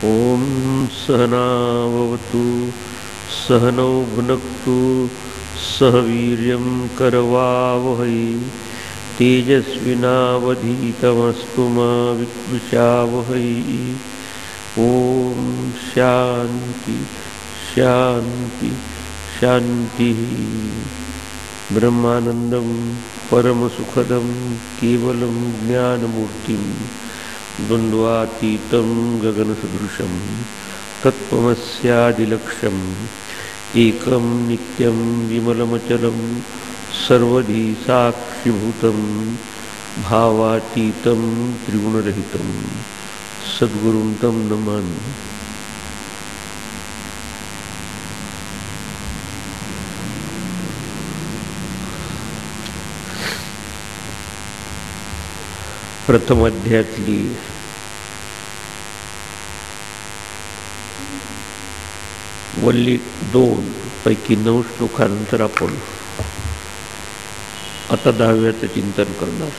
ॐ सहनाववतु सहनौ भुनक्तु सह वीर्यं करवावहै तेजस्विनावधीतमस्तु मा विद्विषावहै। ॐ शान्ति शान्ति शान्तिः। ब्रह्मानन्दं परमसुखदं केवलं ज्ञानमूर्तिं द्वन्द्वातीतं गगनसदृशं तत्त्वमस्यादिलक्ष्यम् एकं नित्यं विमलमचलं सर्वधी साक्षिभूतं भावातीतं त्रिगुणरहितं सद्गुरुं तं नमामि। प्रथम अध्यायातली वल्ली 2 पैकी 9 श्लोकानंतर आपण आता 10व्याचं चिंतन करणार।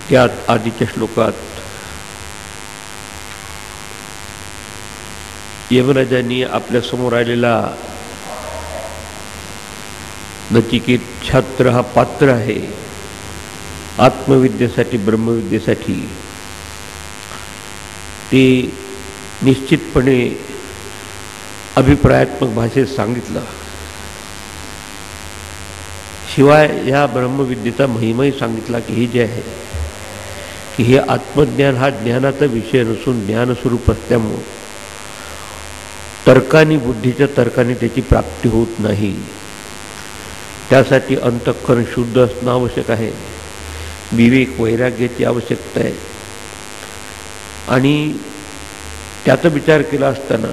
त्यात आधीच्या श्लोकात यमराजांनी आपल्या समोर आलेला नचिकेत छात्र हा पात्र आहे आत्मविद्येसाठी ब्रह्मविद्येसाठी, ते निश्चितपणे अभिप्रायात्मक भाषेत सांगितलं। शिवाय या ब्रह्मविद्येचा महिमाही सांगितला की हे जे आहे की हे आत्मज्ञान हा ज्ञानाचा विषय नसून ज्ञानस्वरूप असल्यामुळं तर्काने बुद्धीच्या तर्काने त्याची प्राप्ती होत नाही। त्यासाठी अंतःकरण शुद्ध असणं आवश्यक आहे, विवेक वैराग्याची आवश्यकता आहे। आणि त्याचा विचार केला असताना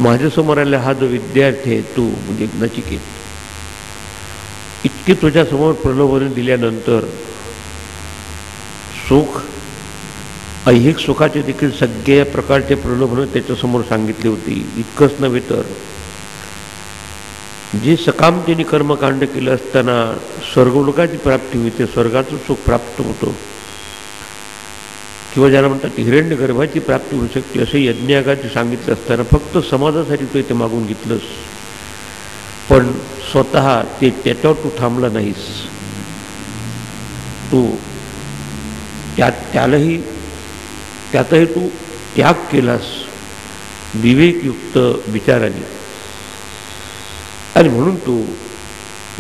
माझ्यासमोर आलेला हा जो विद्यार्थी आहे तो म्हणजे नचिकेत, इतके तुझ्यासमोर प्रलोभन दिल्यानंतर सुख ऐहिक सुखाचे देखील सगळ्या प्रकारचे प्रलोभन त्याच्यासमोर सांगितली होती। इतकंच नव्हे तर जे सकामतेने कर्मकांड केलं असताना स्वर्गलोकाची प्राप्ती होते, स्वर्गाचं सुख प्राप्त होतं, किंवा ज्याला म्हणतात हिरण्यगर्भाची प्राप्ती होऊ शकते असे यज्ञयागाचे सांगितलं असताना फक्त समाजासाठी तू इथे मागून घेतलंस, पण स्वतः ते त्याच्यावर तू थांबला नाहीस। तू त्यातही तू त्याग केलास विवेकयुक्त विचाराने, आणि म्हणून तू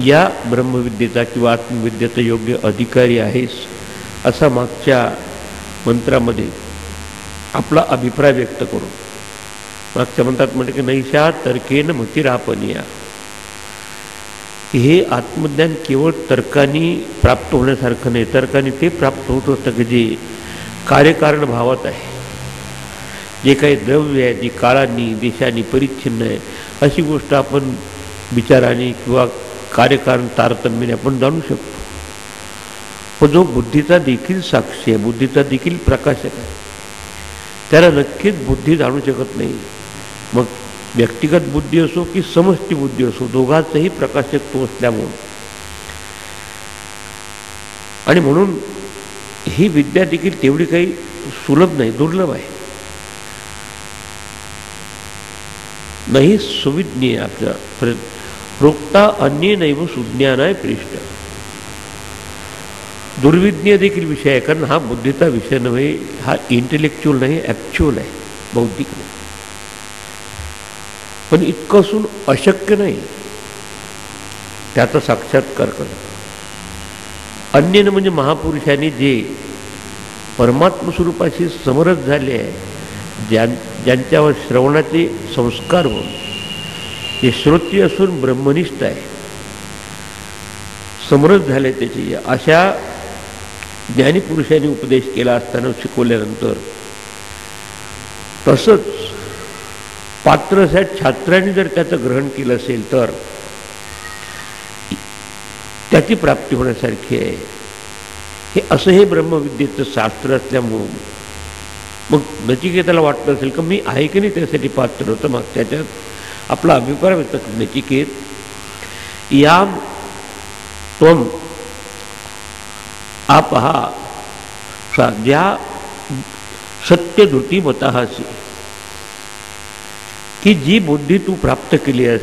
या ब्रह्मविद्येचा किंवा आत्मविद्येचा योग्य अधिकारी आहेस असा मागच्या मंत्रामध्ये आपला अभिप्राय व्यक्त करू। मागच्या मंत्रात म्हणजे की नैषा तर्केन मतिरापनिया, हे आत्मज्ञान केवळ तर्काने प्राप्त होण्यासारखं नाही, तर्काने ते प्राप्त होत असतं की जे कार्यकारण भावात आहे, जे काही द्रव्य आहे जी काळांनी देशांनी परिच्छिन्न आहे अशी गोष्ट आपण विचाराने किंवा कार्यकारण तारतम्याने आपण जाणू शकतो। पण जो बुद्धीचा देखील साक्षी आहे, बुद्धीचा देखील प्रकाशक आहे, त्याला नक्कीच बुद्धी जाणू शकत नाही। मग व्यक्तिगत बुद्धी असो की समष्टी बुद्धी असो, दोघांचाही प्रकाशक तो असल्यामुळे, आणि म्हणून ही विद्या देखील तेवढी काही सुलभ नाही, दुर्लभ आहे। नाही सुविज्ञेय आपल्या प्रोक्ता अन्य नैव सुज्ञानाय प्रेष्ठ, दुर्विज्ञेय देखील विषय आहे, कारण हा बुद्धीचा विषय नव्हे, हा इंटेलेक्च्युअल नाही, ॲक्च्युअल आहे, बौद्धिक नाही। पण इतकं असून अशक्य नाही त्याचा साक्षात्कार करणं। अन्यनं म्हणजे महापुरुषांनी जे परमात्म स्वरूपाशी समरस झाले आहे, ज्यांच्यावर श्रवणाचे संस्कार होऊन हे श्रोत्रिय असून ब्रह्मनिष्ठ आहे, समरस झाले त्याची, अशा ज्ञानीपुरुषांनी उपदेश केला असताना शिकवल्यानंतर, तसंच पात्र अशा छात्रांनी जर त्याचं ग्रहण केलं असेल तर त्याची प्राप्ती होण्यासारखी आहे। हे असं हे ब्रह्मविद्येचं शास्त्र असल्यामुळं मग नचिकेताला वाटलं असेल की मी आहे की नाही त्यासाठी पात्र होतं। मग त्याच्यात आपला अभिप्राय व्यक्त नचिकेत या त्वम आपहा ज्या सत्यधृती मतासी, की जी बुद्धी तू प्राप्त केली आहेस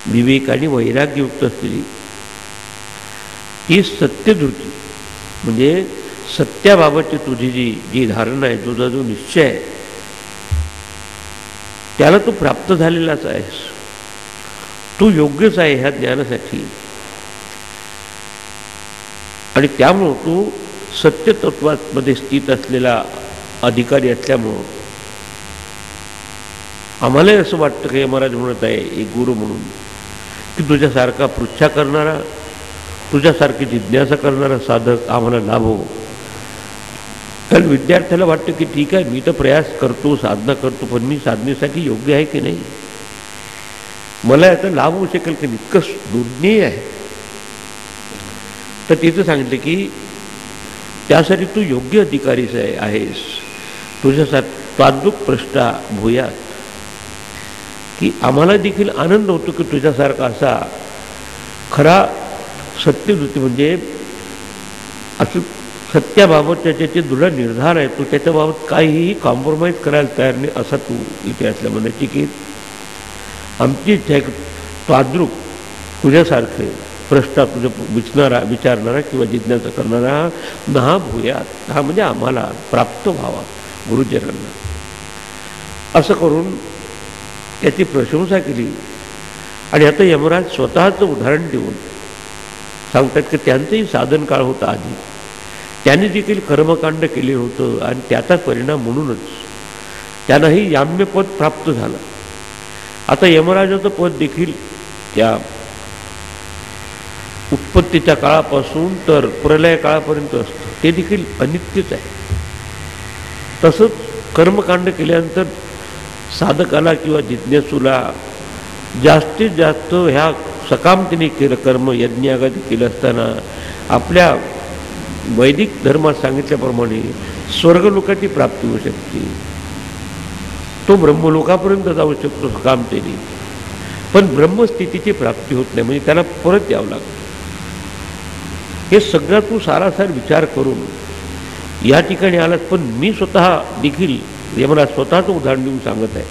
विवेक आणि वैराग्ययुक्त असलेली, ती सत्यधृती म्हणजे सत्याबाबतची तुझी जी धारणा आहे, तुझा जो निश्चय आहे, त्याला तू प्राप्त झालेलाच आहेस. तू योग्यच आहे ह्या ज्ञानासाठी. आणि त्यामुळं तू सत्यतत्वामध्ये स्थित असलेला अधिकारी असल्यामुळं आम्हालाही असं वाटतं की महाराज म्हणत आहे एक गुरु म्हणून, की तुझ्यासारखा पृच्छा करणारा, तुझ्यासारखी जिज्ञासा करणारा साधक आम्हाला लाभो. कारण विद्यार्थ्याला वाटतं की ठीक आहे, मी तर प्रयास करतो, साधना करतो, पण मी साधनेसाठी योग्य आहे की नाही, मला याचा लाभ होऊ शकेल की इतकं दुर्ज्ञेय आहे. तर तिथं सांगितलं की त्यासाठी तू योग्य अधिकारीच आहेस. तुझ्यासाठी तादृक प्रष्टा भूयात, की आम्हाला देखील आनंद होतो की तुझ्यासारखा असा खरा सत्यवृत्ती म्हणजे असं सत्याबाबत त्याचे दृढ निर्धार आहे, तो त्याच्याबाबत काहीही कॉम्प्रोमाइज करायला तयार नाही असा तू इथे असल्या म्हणायची की आमची इच्छा आहे की तादृक तुझ्यासारखे प्रश्न तुझं विचारणारा किंवा जिज्ञासा करणारा ना भूयात, हा म्हणजे आम्हाला प्राप्त व्हावा गुरुजनांना. असं करून त्याची प्रशंसा केली. आणि आता यमराज स्वतःचं उदाहरण देऊन सांगतात की त्यांचंही साधन काळ होता आधी, त्यांनी देखील कर्मकांड केले होतं आणि त्याचा परिणाम म्हणूनच त्यांनाही याम्यपद प्राप्त झालं. आता यमराजाचं पद देखील त्या उत्पत्तीच्या काळापासून तर प्रलय काळापर्यंत असतं, ते देखील अनित्यच आहे. तसंच कर्मकांड केल्यानंतर साधकाला किंवा जिज्ञासूला जास्तीत जास्त ह्या सकामतेने केलं कर्म यज्ञागादी केलं असताना आपल्या वैदिक धर्मात सांगितल्याप्रमाणे स्वर्गलोकाची प्राप्ती होऊ शकते, तो ब्रह्मलोकापर्यंत जाऊ शकतो सकामतेने, पण ब्रह्मस्थितीची प्राप्ती होत नाही, म्हणजे त्याला परत यावं लागतं. हे सगळं तू सारासार विचार करून या ठिकाणी आलास. पण मी स्वतः देखील यमराज स्वतःचं उदाहरण देऊन सांगत आहे,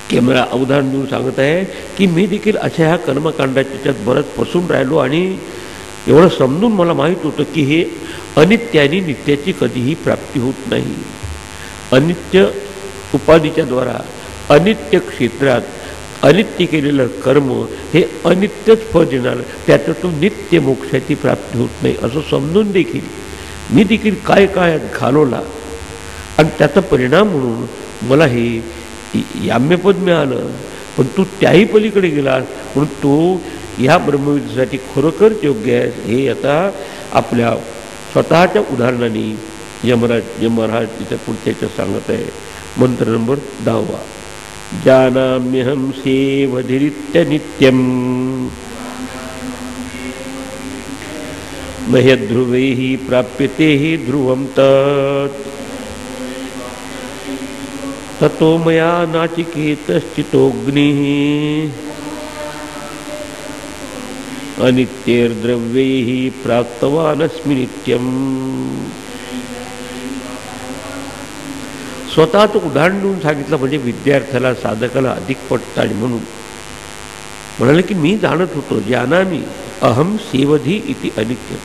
की मला उदाहरण देऊन सांगत आहे की मी देखील अशा ह्या कर्मकांडाच्यात बरंच फसून राहिलो आणि एवढं समजून मला माहीत होतं की हे अनित्य आणि नित्याची कधीही प्राप्ती होत नाही. अनित्य उपाधीच्या द्वारा अनित्य क्षेत्रात अनित्य केलेलं कर्म हे अनित्यच फळ देणार, त्याच्यातून नित्य मोक्षाची प्राप्ती होत नाही असं समजून देखील मी देखील काय काय घालवला आणि त्याचा परिणाम म्हणून मला हे याम्यपद मिळालं. पण तू त्याही पलीकडे गेलास म्हणून तू ह्या ब्रह्मविद्येसाठी खरोखरच योग्य आहे. हे आता आपल्या स्वतःच्या उदाहरणाने यमराज तिच्या पुढच्या सांगत आहे. मंत्र नंबर 10. जानाम्यहं सेवधिरित्य नित्यं न ह्यध्रुवैः प्राप्यते हि ध्रुवं तत् ततो मया नाचिकेतश्चितोऽग्निः अनित्यैर्द्रव्यैः प्राप्तवानस्मि नित्यम्. स्वतःचं उदाहरण देऊन सांगितलं म्हणजे विद्यार्थ्याला साधकाला अधिक पटतं. आणि म्हणून म्हणाले की मी जाणत होतो, जानामि अहम सेवधी इति अनित्य.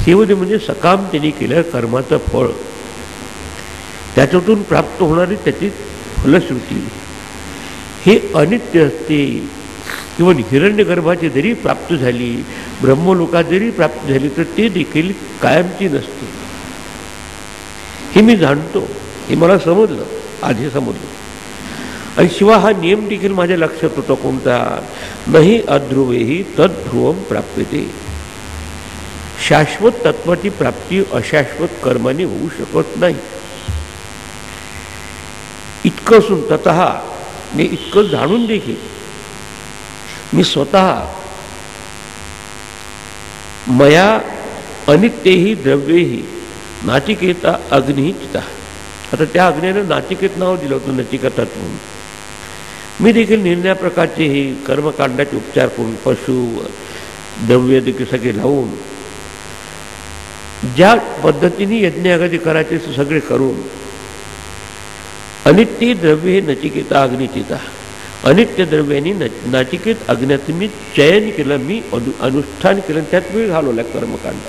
सेवधी म्हणजे सकाम त्यांनी केलं कर्माचं फळ, त्याच्यातून प्राप्त होणारी त्याची फलश्रुती हे अनित्य असते. किंवा हिरण्यगर्भाची जरी प्राप्त झाली, ब्रह्मलोकात जरी प्राप्त झाली, तर ते देखील कायमची नसते. हे मी जाणतो, हे मला समजलं, आधी समजलं. आणि शिवाय हा नियम देखील माझ्या लक्षात होता कोणता, नाही अध्रुवेही तद्ध्रुवम प्राप्यते. शाश्वत तत्वाची प्राप्ती अशाश्वत कर्माने होऊ शकत नाही. इतकं असून ततः मी इतकं जाणून देखील मी स्वतः मया अनित्येही द्रव्येही नाचिकेता अग्निही चिता. आता त्या अग्नीनं नाचिकेत नाव दिलं होतं, नचिकेतात म्हणून. मी देखील निरनिळ्या प्रकारचे हे कर्मकांडाचे उपचार करून पशु द्रव्य देखील सगळे लावून ज्या पद्धतीने यज्ञागादी करायचे सगळे करून अनित्य द्रव्य हे नचिकेता अग्निचिता अनित्य द्रव्यांनी नाचिकेत अग्न्याचं मी चयन केलं, मी अनुष्ठान केलं, त्यात वेळ घालवला कर्मकांड.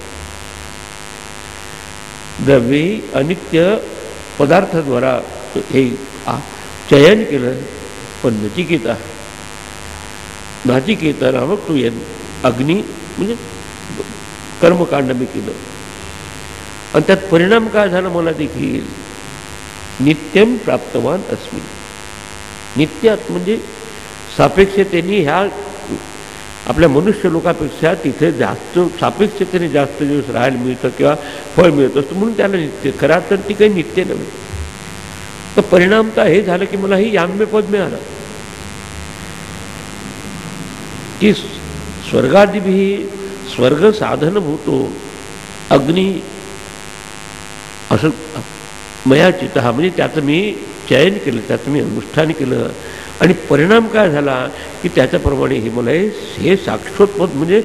द्रव्य अनित्य पदार्थाद्वारा हे चयन केलं. पण नाचिकेताला मग तू अग्नी म्हणजे कर्मकांड मी केलं आणि त्यात परिणाम काय झाला, मला देखील नित्यम प्राप्तवान अस्मी. नित्यात म्हणजे सापेक्षतेने ह्या आपल्या मनुष्य लोकांपेक्षा तिथे जास्त सापेक्षतेने जास्त दिवस राहायला मिळतं किंवा फळ मिळत असतं म्हणून त्याला नित्य. खरा तर ती काही नित्य नव्हे. तर परिणाम तर हे झालं की मला ही याम्य पद मिळालं की स्वर्गादिभी स्वर्ग साधन भूतो अग्नी असं मया चित्तः म्हणजे त्याचं मी चयन केलं, त्याचं मी अनुष्ठान केलं आणि परिणाम काय झाला की त्याच्याप्रमाणे हे मला हे शाश्वत पद म्हणजे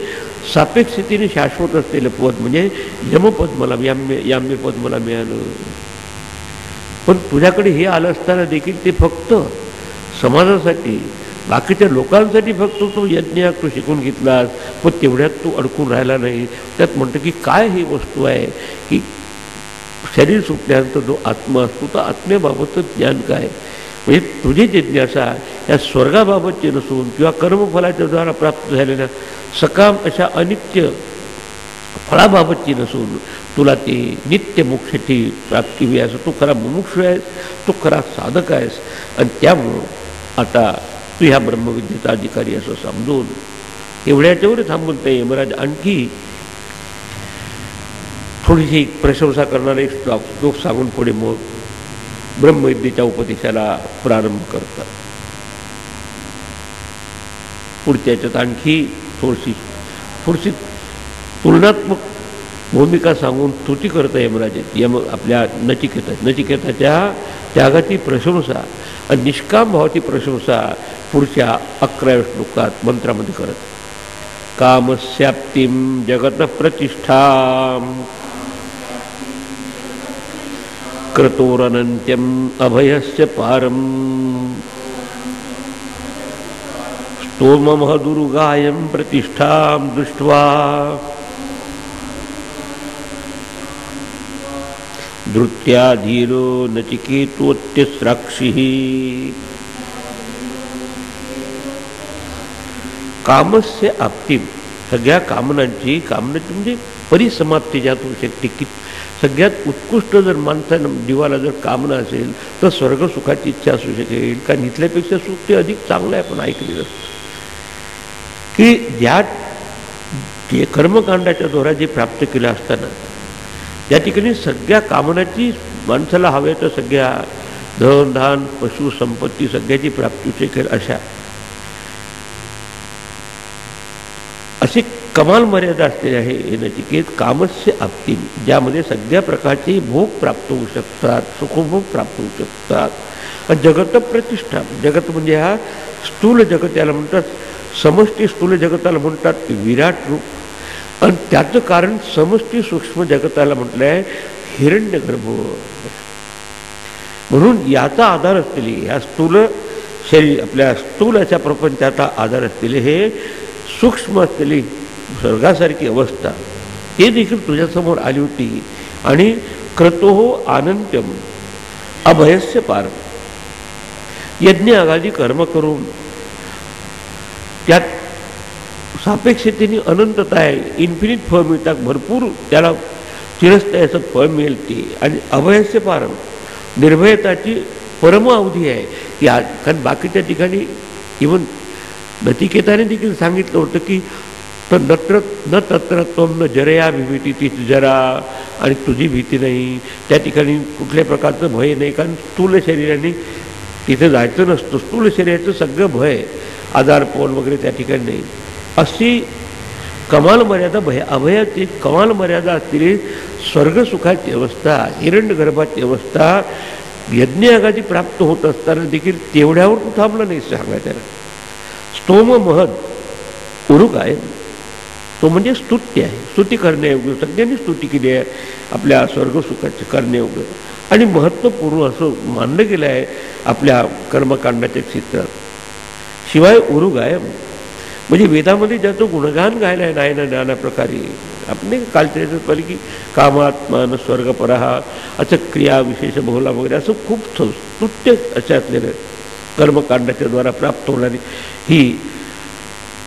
सापेक्षतेने शाश्वत असलेलं पद म्हणजे यमपद मला याम्य पद मला मिळालं. पण तुझ्याकडे हे आलं असताना देखील ते फक्त समाजासाठी बाकीच्या लोकांसाठी फक्त तो यज्ञ तू शिकून घेतलास, पण तेवढ्यात तू अडकून राहिला नाही. त्यात म्हणतं की काय ही वस्तू आहे की शरीर सुटल्यानंतर जो आत्मा असतो तर आत्म्याबाबतचं ज्ञान काय, म्हणजे तुझी जिज्ञासा या स्वर्गाबाबतची नसून किंवा कर्मफलाच्या द्वारा प्राप्त झालेल्या सकाम अशा अनित्य फळाबाबतची नसून तुला ती नित्य मोक्षाची प्राप्ती हवी असं तू खरा मुमुक्षु आहेस, तू खरा साधक आहेस. आणि त्यामुळं आता तू ह्या ब्रह्मविद्येचा अधिकारी असं समजून एवढ्याच्यावर थांबून ते यमराज आणखी थोडीशी प्रशंसा करणारे एक श्लोक सांगून पुढे मग ब्रह्मविद्येच्या उपदेशाला प्रारंभ करतात. पुढच्या याच्यात आणखी थोडीशी तुलनात्मक भूमिका सांगून स्तुती करतं यमराज आपल्या नचिकेताच्या त्यागाची प्रशंसा आणि निष्काम भावाची प्रशंसा पुढच्या 11व्या श्लोकात मंत्रामध्ये करत. कामस्याप्तिं जगत प्रतिष्ठां क्रतोरनन्त्यं अभयस्य पारं स्तोममहदुर्गायं प्रतिष्ठां दृष्ट्वा धृत्याधीरो नचिकेतोऽत्यस्राक्षिः. कामस्य आप्ती सगळ्या कामनांची म्हणजे परिसमाप्ती ज्यात होऊ शकते की सगळ्यात उत्कृष्ट जर माणसानं जीवाला जर कामना असेल तर स्वर्गसुखाची इच्छा असू शकेल, कारण इथल्यापेक्षा सुख ते अधिक चांगलं आहे. पण ऐकलेलं असतं की ज्या कर्मकांडाच्या द्वारा जे प्राप्त केलं असताना या ठिकाणी सगळ्या कामनाची माणसाला हव्या तर सगळ्या धन धान पशु संपत्ती सगळ्याची प्राप्ती शकेल अशी कमाल मर्यादा असलेली आहे हे नचिकेत. कामस्य आप्ती ज्यामध्ये सगळ्या प्रकारचे भोग प्राप्त होऊ शकतात, सुखभोग प्राप्त होऊ शकतात. आणि जगत प्रतिष्ठा, जगत म्हणजे हा स्थूल जगत याला म्हणतात, समष्टी स्थूल जगताला म्हणतात विराट रूप. आणि त्याचं कारण समष्टी सूक्ष्म जगताला म्हटलं आहे हिरण्यगर्भ. म्हणून याचा आधार असलेली ह्या स्थूल शरीर आपल्या स्थूल अशा प्रपंचाचा आधार असलेले हे सूक्ष्म असलेली स्वर्गासारखी अवस्था ते देखील तुझ्यासमोर आली होती. आणि क्रतोहो आनंत्यम अभयस्य पार, यज्ञ आगादी कर्म करून त्यात सापेक्षतेने अनंतता आहे, इन्फिनिट फळ मिळतात, भरपूर त्याला चिरस्थायाचं फळ मिळेल ते. आणि अभयस्य पारम निर्भयताची परम अवधी आहे की कारण बाकीच्या ठिकाणी इव्हन नचिकेताने देखील सांगितलं होतं की न तत्र त्वं न जरया भीती तीच जरा, आणि तुझी भीती नाही त्या ठिकाणी कुठल्या प्रकारचं भय नाही, कारण स्थूल शरीराने तिथे जायचं नसतं. स्थूल शरीराचं सगळं भय आजारपण वगैरे त्या ठिकाणी नाही. अशी कमाल मर्यादा अभयाची कमाल मर्यादा असलेली स्वर्गसुखाची अवस्था, हिरण्यगर्भाची अवस्था यज्ञयागादी प्राप्त होत असताना देखील तेवढ्यावर तू थांबला नाही सांगायचं. स्तोम महद उरुगाय, तो म्हणजे स्तुत्य आहे, स्तुती करण्यायोग्य. सगळ्यांनी स्तुती केली आहे आपल्या स्वर्गसुखाची करण्यायोग्य आणि महत्त्वपूर्ण असं मानलं गेलं आहे आपल्या कर्मकांडाच्या क्षेत्रात. शिवाय उरुगाय म्हणजे वेदामध्ये ज्याचं गुणगान गायला आहे नाना नाना प्रकारे. आपण कालच्या पहिले की कामात्मान स्वर्गपराहा असं क्रिया विशेष बहुला वगैरे असं खूप स्तुत्य असे असलेलं कर्मकांडाच्या द्वारा प्राप्त होणारी ही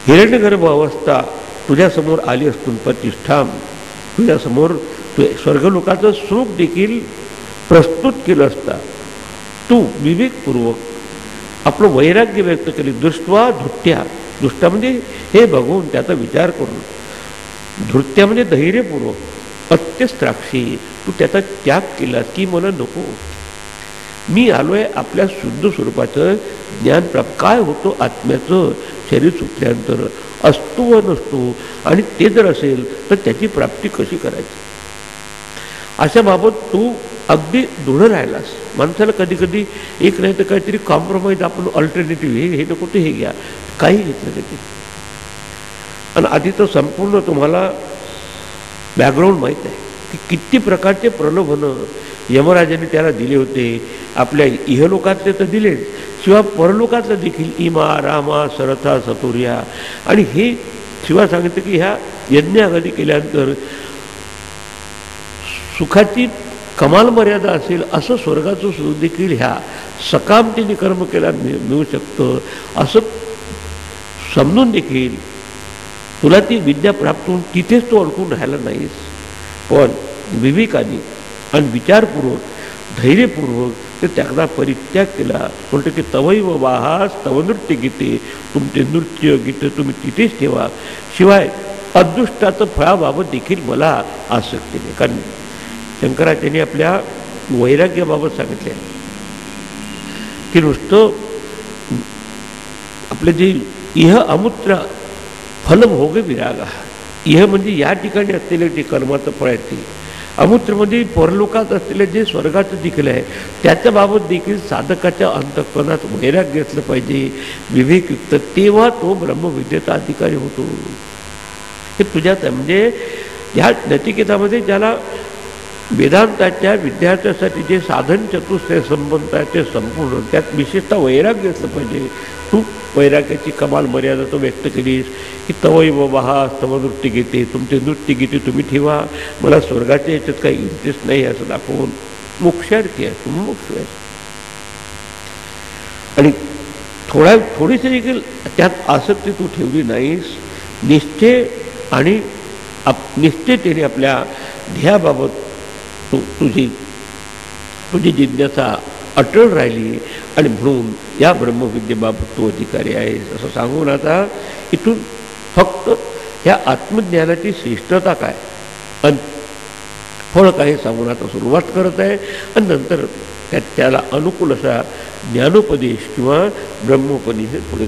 हिरण्यगर्भ अवस्था तुझ्यासमोर आली असून प्रतिष्ठाम, तुझ्यासमोर स्वर्गलोकाचं सुख देखील प्रस्तुत केलं असता तू विवेकपूर्वक आपलं वैराग्य व्यक्त केले. दृष्ट्वा धृत्या, दृष्टा म्हणजे हे बघून त्याचा विचार करून, धृत्या म्हणजे धैर्यपूर्वक, अत्यस्त्राक्षी तू त्याचा त्याग केला की मला नको, मी आलोय आपल्या शुद्ध स्वरूपाचं ज्ञान प्राप्त. काय होतं आत्म्याचं शरीर सुटल्यानंतर, असतो व नसतो, आणि ते जर असेल तर त्याची प्राप्ती कशी करायची अशा बाबत तू अगदी दृढ राहिलास. माणसाला कधी कधी एक नाही तर काहीतरी कॉम्प्रोमाइज, आपण अल्टरनेटिव्ह हे नको ते हे घ्या, काही घेतलं नाही. आणि आधी तर संपूर्ण तुम्हाला बॅकग्राऊंड माहीत आहे की किती प्रकारचे प्रलोभनं यमराजाने त्याला दिले होते. आपल्या इहलोकातले तर दिलेच, शिवाय परलोकातलं देखील इमा रामा सरथा सतुर्या. आणि हे शिवाय सांगितलं की ह्या यज्ञागादी केल्यानंतर सुखाची कमाल मर्यादा असेल असं स्वर्गाचं सुख देखील ह्या सकामतेने कर्म केला मिळू शकतं असं समजून देखील तुला ती विद्या प्राप्त होऊन तिथेच तू अडकून राहिला नाहीस, पण विवेकाने आणि विचारपूर्वक धैर्यपूर्वक ते त्याचा परित्याग केला. म्हणतो की तवैव वाहास तव नृत्य गीते, तुमचे नृत्य गीते तुम्ही तिथेच ठेवा, शिवाय अदृष्टाचं फळाबाबत देखील मला आसक्ती नाही. कारण शंकराचार्यांनी आपल्या वैराग्याबाबत सांगितले की नुसतं आपले जे इह अमूत्र फलभोग विराग, इह म्हणजे या ठिकाणी असलेले जे कर्माचं फळ आहे ते, अमूत्रमध्ये परलोकात असलेले जे स्वर्गाचं देखील आहे त्याच्या बाबत देखील साधकाच्या अंतःकरणात वैराग्य असलं पाहिजे, विवेकयुक्त. तेव्हा तो ब्रह्मविद्येचा अधिकारी होतो. हे तुझ्यात आहे. म्हणजे ह्या नचिकेतामध्ये ज्याला वेदांताच्या विद्यार्थ्यासाठी जे साधन चतुष्टय संबंध आहे ते संपूर्ण, त्यात विशेषतः वैराग्य असलं पाहिजे. तू वैराग्याची कमाल मर्यादा तो व्यक्त केलीस की तवैव वाहा तव नृत्य गीते, तुमचे नृत्य गीते तुम्ही ठेवा, मला स्वर्गाच्या याच्यात काही इंटरेस्ट नाही असं दाखवून मोक्षार्थी आहे, तुम्ही मोक्ष आहे. आणि थोडीशी देखील त्यात आसक्ती तू ठेवली नाहीस. निश्चय आणि निश्चयतेने आपल्या ध्येयाबाबत तुझी जिज्ञासा अटळ राहिली आणि म्हणून या ब्रह्मविद्येबाबत तू अधिकारी आहेस असं सांगून आता इथून फक्त ह्या आत्मज्ञानाची श्रेष्ठता काय आणि फळ काय सांगून आता सुरुवात करत आहे. आणि नंतर त्याला अनुकूल असा ज्ञानोपदेश किंवा ब्रह्मोपदेश पुढे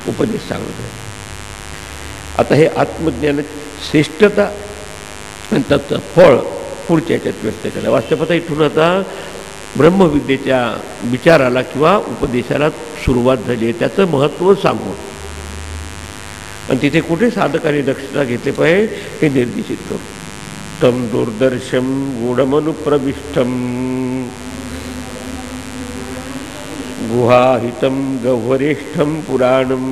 उपदेश सांगत आहे. आता हे आत्मज्ञानाची श्रेष्ठता आणि त्याचं फळ पुढच्या याच्यात व्यक्त केलं. वास्तवता इथून आता ब्रह्मविद्येच्या विचाराला किंवा उपदेशाला सुरुवात झाली आहे, त्याचं महत्त्व सांगून. आणि तिथे कुठे साधकाने दक्षता घेतली पाहिजे हे निर्देशित करू. तम दुर्दर्शम गूढमनुप्रविष्टम गुहाहितं गह्वरेष्ठं पुराणम्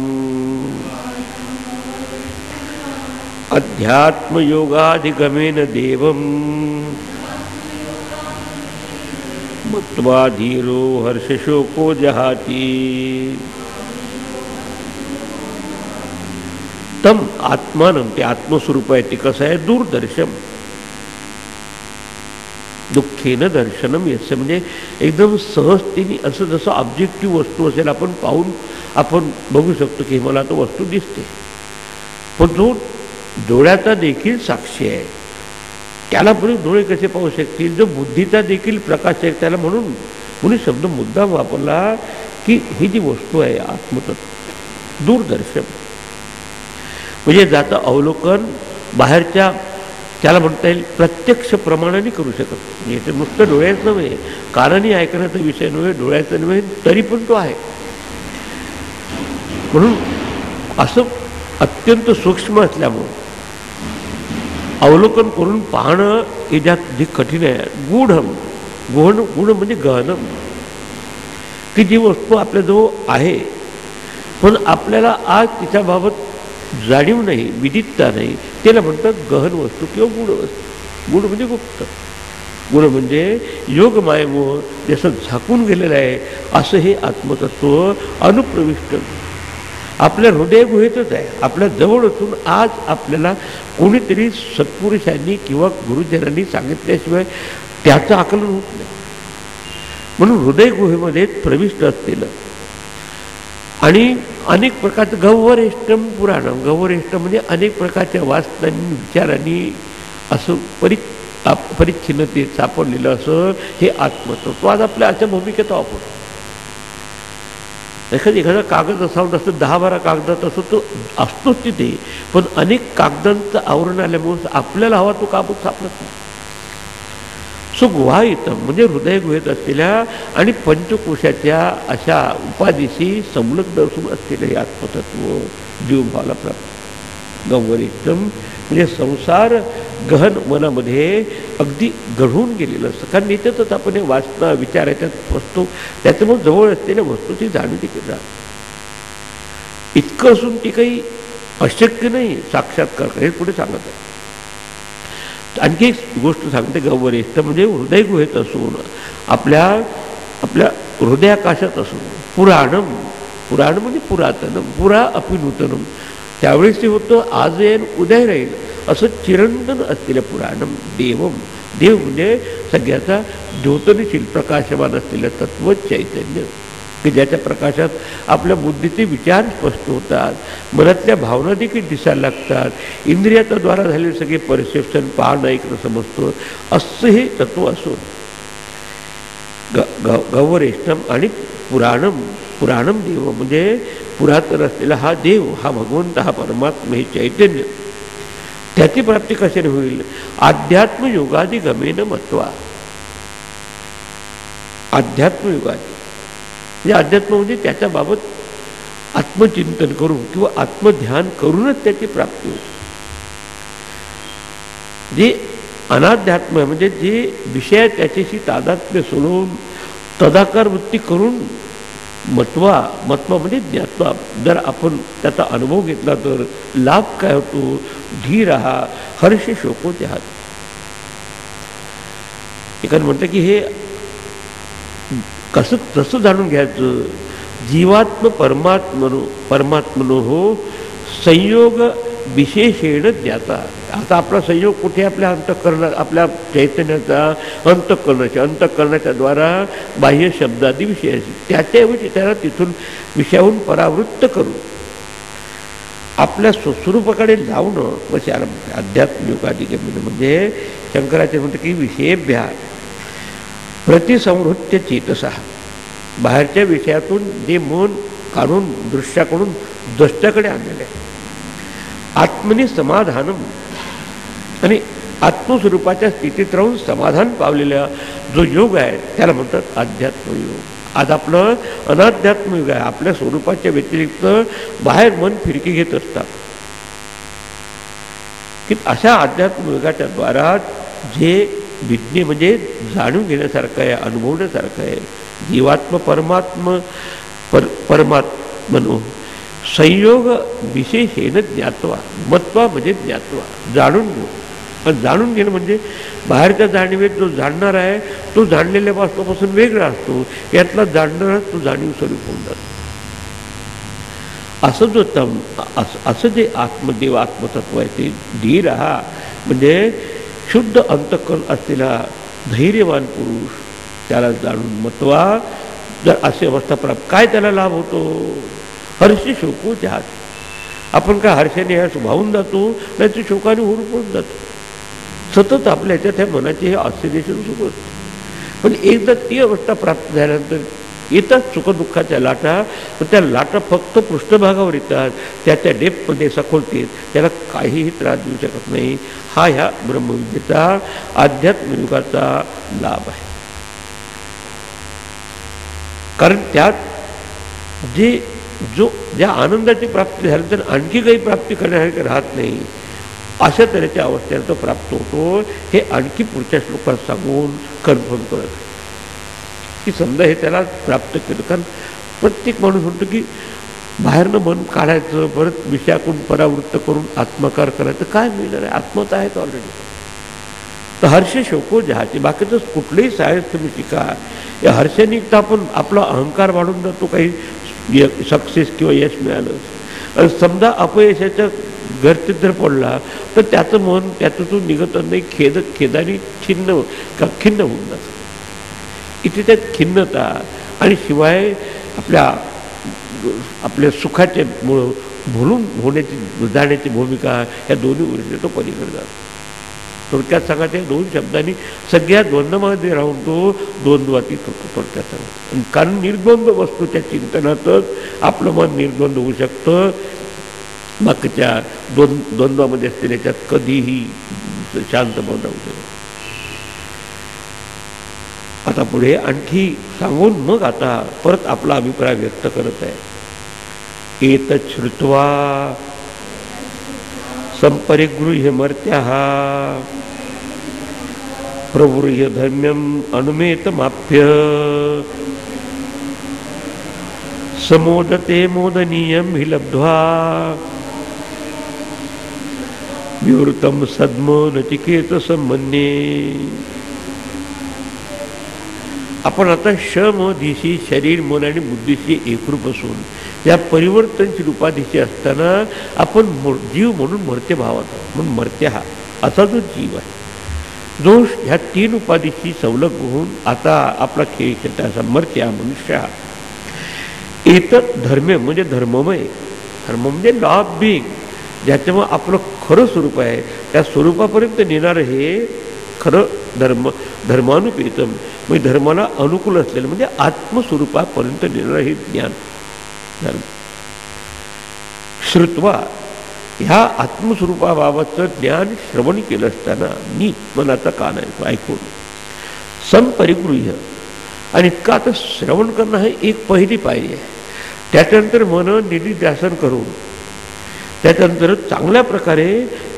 अध्यात्मयोगाधिगमेन देवम् मत्वा धीरो हर्षशोको जहाती. तम आत्मानं, ते आत्मस्वरूप आहे ते कसं आहे, दूरदर्शम, दुःखेनं दर्शनम यस्य, म्हणजे एकदम सहजतेने असं जसं ऑब्जेक्टिव्ह वस्तू असेल आपण पाहून आपण बघू शकतो की मला तो वस्तू दिसते, पण जो डोळ्याचा देखील साक्षी आहे त्याला पुढे डोळे कसे पाहू शकतील, जो बुद्धीचा देखील प्रकाश आहे त्याला. म्हणून कुणी शब्द मुद्दाम वापरला की ही जी वस्तू आहे आत्मतत्व दूरदर्शन, म्हणजे ज्याचं अवलोकन बाहेरच्या त्याला म्हणता येईल प्रत्यक्ष प्रमाणाने करू शकत. म्हणजे ते नुसतं डोळ्याचं नव्हे, कानाने ऐकण्याचा विषय नव्हे, डोळ्याचा नव्हे, तरी पण तो आहे. म्हणून असं अत्यंत सूक्ष्म असल्यामुळं अवलोकन करून पाहणं हे ज्यात जे कठीण आहे. गूढम, गुण म्हणजे गहनम, की जी वस्तू आपल्याजवळ आहे पण आपल्याला आज तिच्याबाबत जाणीव नाही, विदितता नाही, त्याला म्हणतात गहन वस्तू किंवा गूढ वस्तू. गूढ म्हणजे गुप्त, गुण म्हणजे योगमायेमुळं जसं झाकून गेलेलं आहे असं हे आत्मतत्व अनुप्रविष्ट आपल्या हृदय गुहेतच आहे, आपल्या जवळ असून आज आपल्याला कोणीतरी सत्पुरुषांनी किंवा गुरुजनांनी सांगितल्याशिवाय त्याचं आकलन होत नाही. म्हणून हृदय गुहेमध्ये प्रविष्ट असलेलं आणि अनेक प्रकारचं गौवरेष्टम पुराणम, गौवरेष्टम म्हणजे अनेक प्रकारच्या वासनांनी विचारांनी असं परिच्छिन्नतेत सापडलेलं असं हे आत्मतत्व आज आपल्या अशा भूमिकेत वापरतो. एखादा कागद असावं नसतं, 10-12 कागदात असं तो असतोच तिथे, पण अनेक कागदांचं आवरण आल्यामुळे आपल्याला हवा तो कागद सापडत नाही. सुगुहायितम म्हणजे हृदय गुहेत असलेल्या आणि पंचकोशाच्या अशा उपाधीशी संलग्न असून असलेलं हे आत्मतत्व जीवभावाला प्राप्त. गौवरिष्ठम म्हणजे संसार गहन मनामध्ये अगदी घडून गेलेलं असतं, कारण याच्यातच आपण हे वाचना विचारायच्यात बसतो, त्याच्यामुळे जवळ असलेल्या वस्तूची जाणीव केली जाते. इतकं असून ती काही अशक्य नाही साक्षात्कार हे पुढे सांगत आहे. आणखी एक गोष्ट सांगते, गौवरेष्ठ म्हणजे हृदय गुहेत असून आपल्या हृदयाकाशात असून पुराणम, पुराण म्हणजे पुरातनम, पुरा अपि नूतनम, त्यावेळेस ते होतं आज येईल उद्या राहील असं चिरंतन असलेलं पुराणम. देवम, देव म्हणजे सगळ्याचा ज्योतनशील प्रकाशमान असलेलं तत्व चैतन्य, की ज्याच्या प्रकाशात आपल्या बुद्धीचे विचार स्पष्ट होतात, मनातल्या भावना देखील दिसायला लागतात, इंद्रियाच्या द्वारा झालेले सगळे परसेप्शन पाहणं ऐकणं समजतं, असं हे तत्व असून गौवरेष्ठम आणि पुराणम, पुराणम देव म्हणजे पुरातन असलेला हा देव, हा भगवंत, हा परमात्मा, हे चैतन्य, त्याची प्राप्ती कशाने होईल? अध्यात्म योगादी गमेन मत्वा. अध्यात्म योगादी म्हणजे अध्यात्म म्हणजे त्याच्याबाबत आत्मचिंतन करून किंवा आत्मध्यान करूनच त्याची प्राप्ती होते. जे अनाध्यात्म म्हणजे जे विषय त्याच्याशी तादात्म्य सोडून तदाकार वृत्ती करून मत्वा, मत्वा म्हणजे ज्ञात्वा, जर आपण त्याचा अनुभव घेतला तर लाभ काय होतो? धीर हा हर्ष शोको त्यात. एखादं म्हणतं की हे कसं जाणून घ्यायचं? जीवात्म परमात्मनो हो संयोग विशेषेण ज्ञाता. आता आपला संयोग कुठे? आपल्या अंतःकरणात, आपल्या चैतन्याचा अंतःकरणाच्या द्वारा बाह्य शब्दादी विषयाशी, त्याच्याऐवजी त्याला तिथून विषयाहून परावृत्त करून आपल्या स्वस्वरूपाकडे लावणं कसे आरंभ. अध्यात्म योगादी म्हणजे शंकराचार्य म्हणतात की विषयेभ्या प्रतिसंहृत्य चेतसा, बाहेरच्या विषयातून जे मन काढून दृश्याकडून द्रष्ट्याकडे आणलेलं आहे. आत्मनी समाधानम आणि आत्मस्वरूपाच्या स्थितीत राहून समाधान पावलेला जो योग आहे त्याला म्हणतात अध्यात्मयोग. आज आपलं अनाध्यात्म युग आहे. आपल्या स्वरूपाच्या व्यतिरिक्त बाहेर मन फिरकी घेत असतात, की अशा अध्यात्म युगाच्या द्वारा जे विज्ञे म्हणजे जाणून घेण्यासारखं आहे, अनुभवण्यासारखं आहे. जीवात्म परमात्मनो संयोग विशेषेन ज्ञात्वा, मत्वा म्हणजे ज्ञात्वा, जाणून घेऊ. पण जाणून घेणं म्हणजे बाहेरच्या जाणीवेत जो जाणणार आहे तो जाणलेल्या वास्तवापासून वेगळा असतो, यातला जाणणारा तो जाणीव स्वरूप होऊन जातो. असं जे आत्मदेव आत्मतत्व आहे ते धीर हा म्हणजे शुद्ध अंतःकरण असलेला धैर्यवान पुरुष, त्याला जाणून मत्वा जर अशी अवस्था प्राप्त, काय त्याला लाभ होतो? हर्ष शोको त्यात. आपण काय हर्षाने ह्या भावून जातो, नाही तर शोकाने हुरपळून जातो. सतत आपल्या ह्याच्यात ह्या मनाचे हे ऑसिलेशन सुरू असतं. पण एकदा ती अवस्था प्राप्त झाल्यानंतर येतात सुखदुःखाच्या लाटा, पण त्या लाटा फक्त पृष्ठभागावर येतात, त्या डेप्थमध्ये सखोलतील, त्याला काहीही त्रास देऊ शकत नाही. हा ह्या ब्रह्मविद्येचा अध्यात्मयुगाचा लाभ आहे. कारण त्यात ज्या आनंदाची प्राप्ती झाली तर आणखी काही प्राप्ती करण्यासारखं राहत नाही, अशा तऱ्हेच्या अवस्थेला तो प्राप्त होतो. हे आणखी पुढच्या श्लोकात सांगून कन्फर्म करत आहे की समजा हे त्याला प्राप्त केलं. कारण प्रत्येक माणूस म्हणतो की बाहेरनं मन काढायचं, परत विषयाकडून परावृत्त करून आत्माकार करायचं, काय मिळणार आहे? आत्मत आहेत ऑलरेडी. तर हर्ष शोको जहाची, बाकीचं कुठलंही सायन्स तुम्ही शिका, या हर्षाने तर आपण आपला अहंकार वाढून जातो, काही सक्सेस किंवा यश मिळालं. समजा अपयशाच्या गर्तेत जर पडला तर त्याचं मन त्याचं तो निघत नाही, खेदाने खिन्न होऊन जातं. इथे त्यात खिन्नता आणि शिवाय आपल्या सुखाच्या मुळं भुलून जाण्याची भूमिका, या दोन्ही गोष्टी तो पलीकडे जातो. थोडक्यात सांगायचं, दोन शब्दांनी सगळ्या द्वंद्वामध्ये राहून तो द्वंद्वातीत होतो. थोडक्यात सांगायचं, कारण निर्द्वंद्व वस्तूच्या चिंतनातच आपलं मन निर्द्वंद्व होऊ शकतं. बाकीच्या द्वंद्वामध्ये असलेल्या त्यात कधीही शांत मन राहू शकत. आता पुढे आणखी सांगून मग आता परत आपला अभिप्राय व्यक्त करत आहे. एतत् श्रुत्वा संपरिगृह्य मर्त्याः प्रवृह्य धर्म्यम अनुमेतमाप्य समोदते मोदनीयम हि लब्ध्वा विवृतम सद्म नचिकेत संमन्ये. आपण आता शम दिशी शरीर मन आणि बुद्धीशी एकरूप असून या परिवर्तनशील उपाधीशी असताना आपण जीव म्हणून मर्त्य भावात आहोत. म्हणून मर्त्य हा असा जो जीव आहे, जो ह्या तीन उपाधीशी संलग्न होऊन आता आपला खेळ खेळता, असा मर्त्य हा मनुष्य हा. एतत् धर्म म्हणजे धर्ममय, धर्म म्हणजे लॉ ऑफ बिंग, ज्याच्यामुळे आपलं खरं स्वरूप आहे त्या स्वरूपापर्यंत नेणारं हे खरं धर्मानुपेतम, म्हणजे धर्माला अनुकूल असलेलं, म्हणजे आत्मस्वरूपापर्यंत नेणारं हे ज्ञान धर्म. श्रुत्वा, ह्या आत्मस्वरूपाबाबतचं ज्ञान श्रवण केलं असताना नीट मनाचा कान ऐकून संपरिगृह्य, आणि का आता श्रवण करणं हे एक पहिली पायरी आहे. त्याच्यानंतर मन निधिध्यासन करून त्याच्यानंतर चांगल्या प्रकारे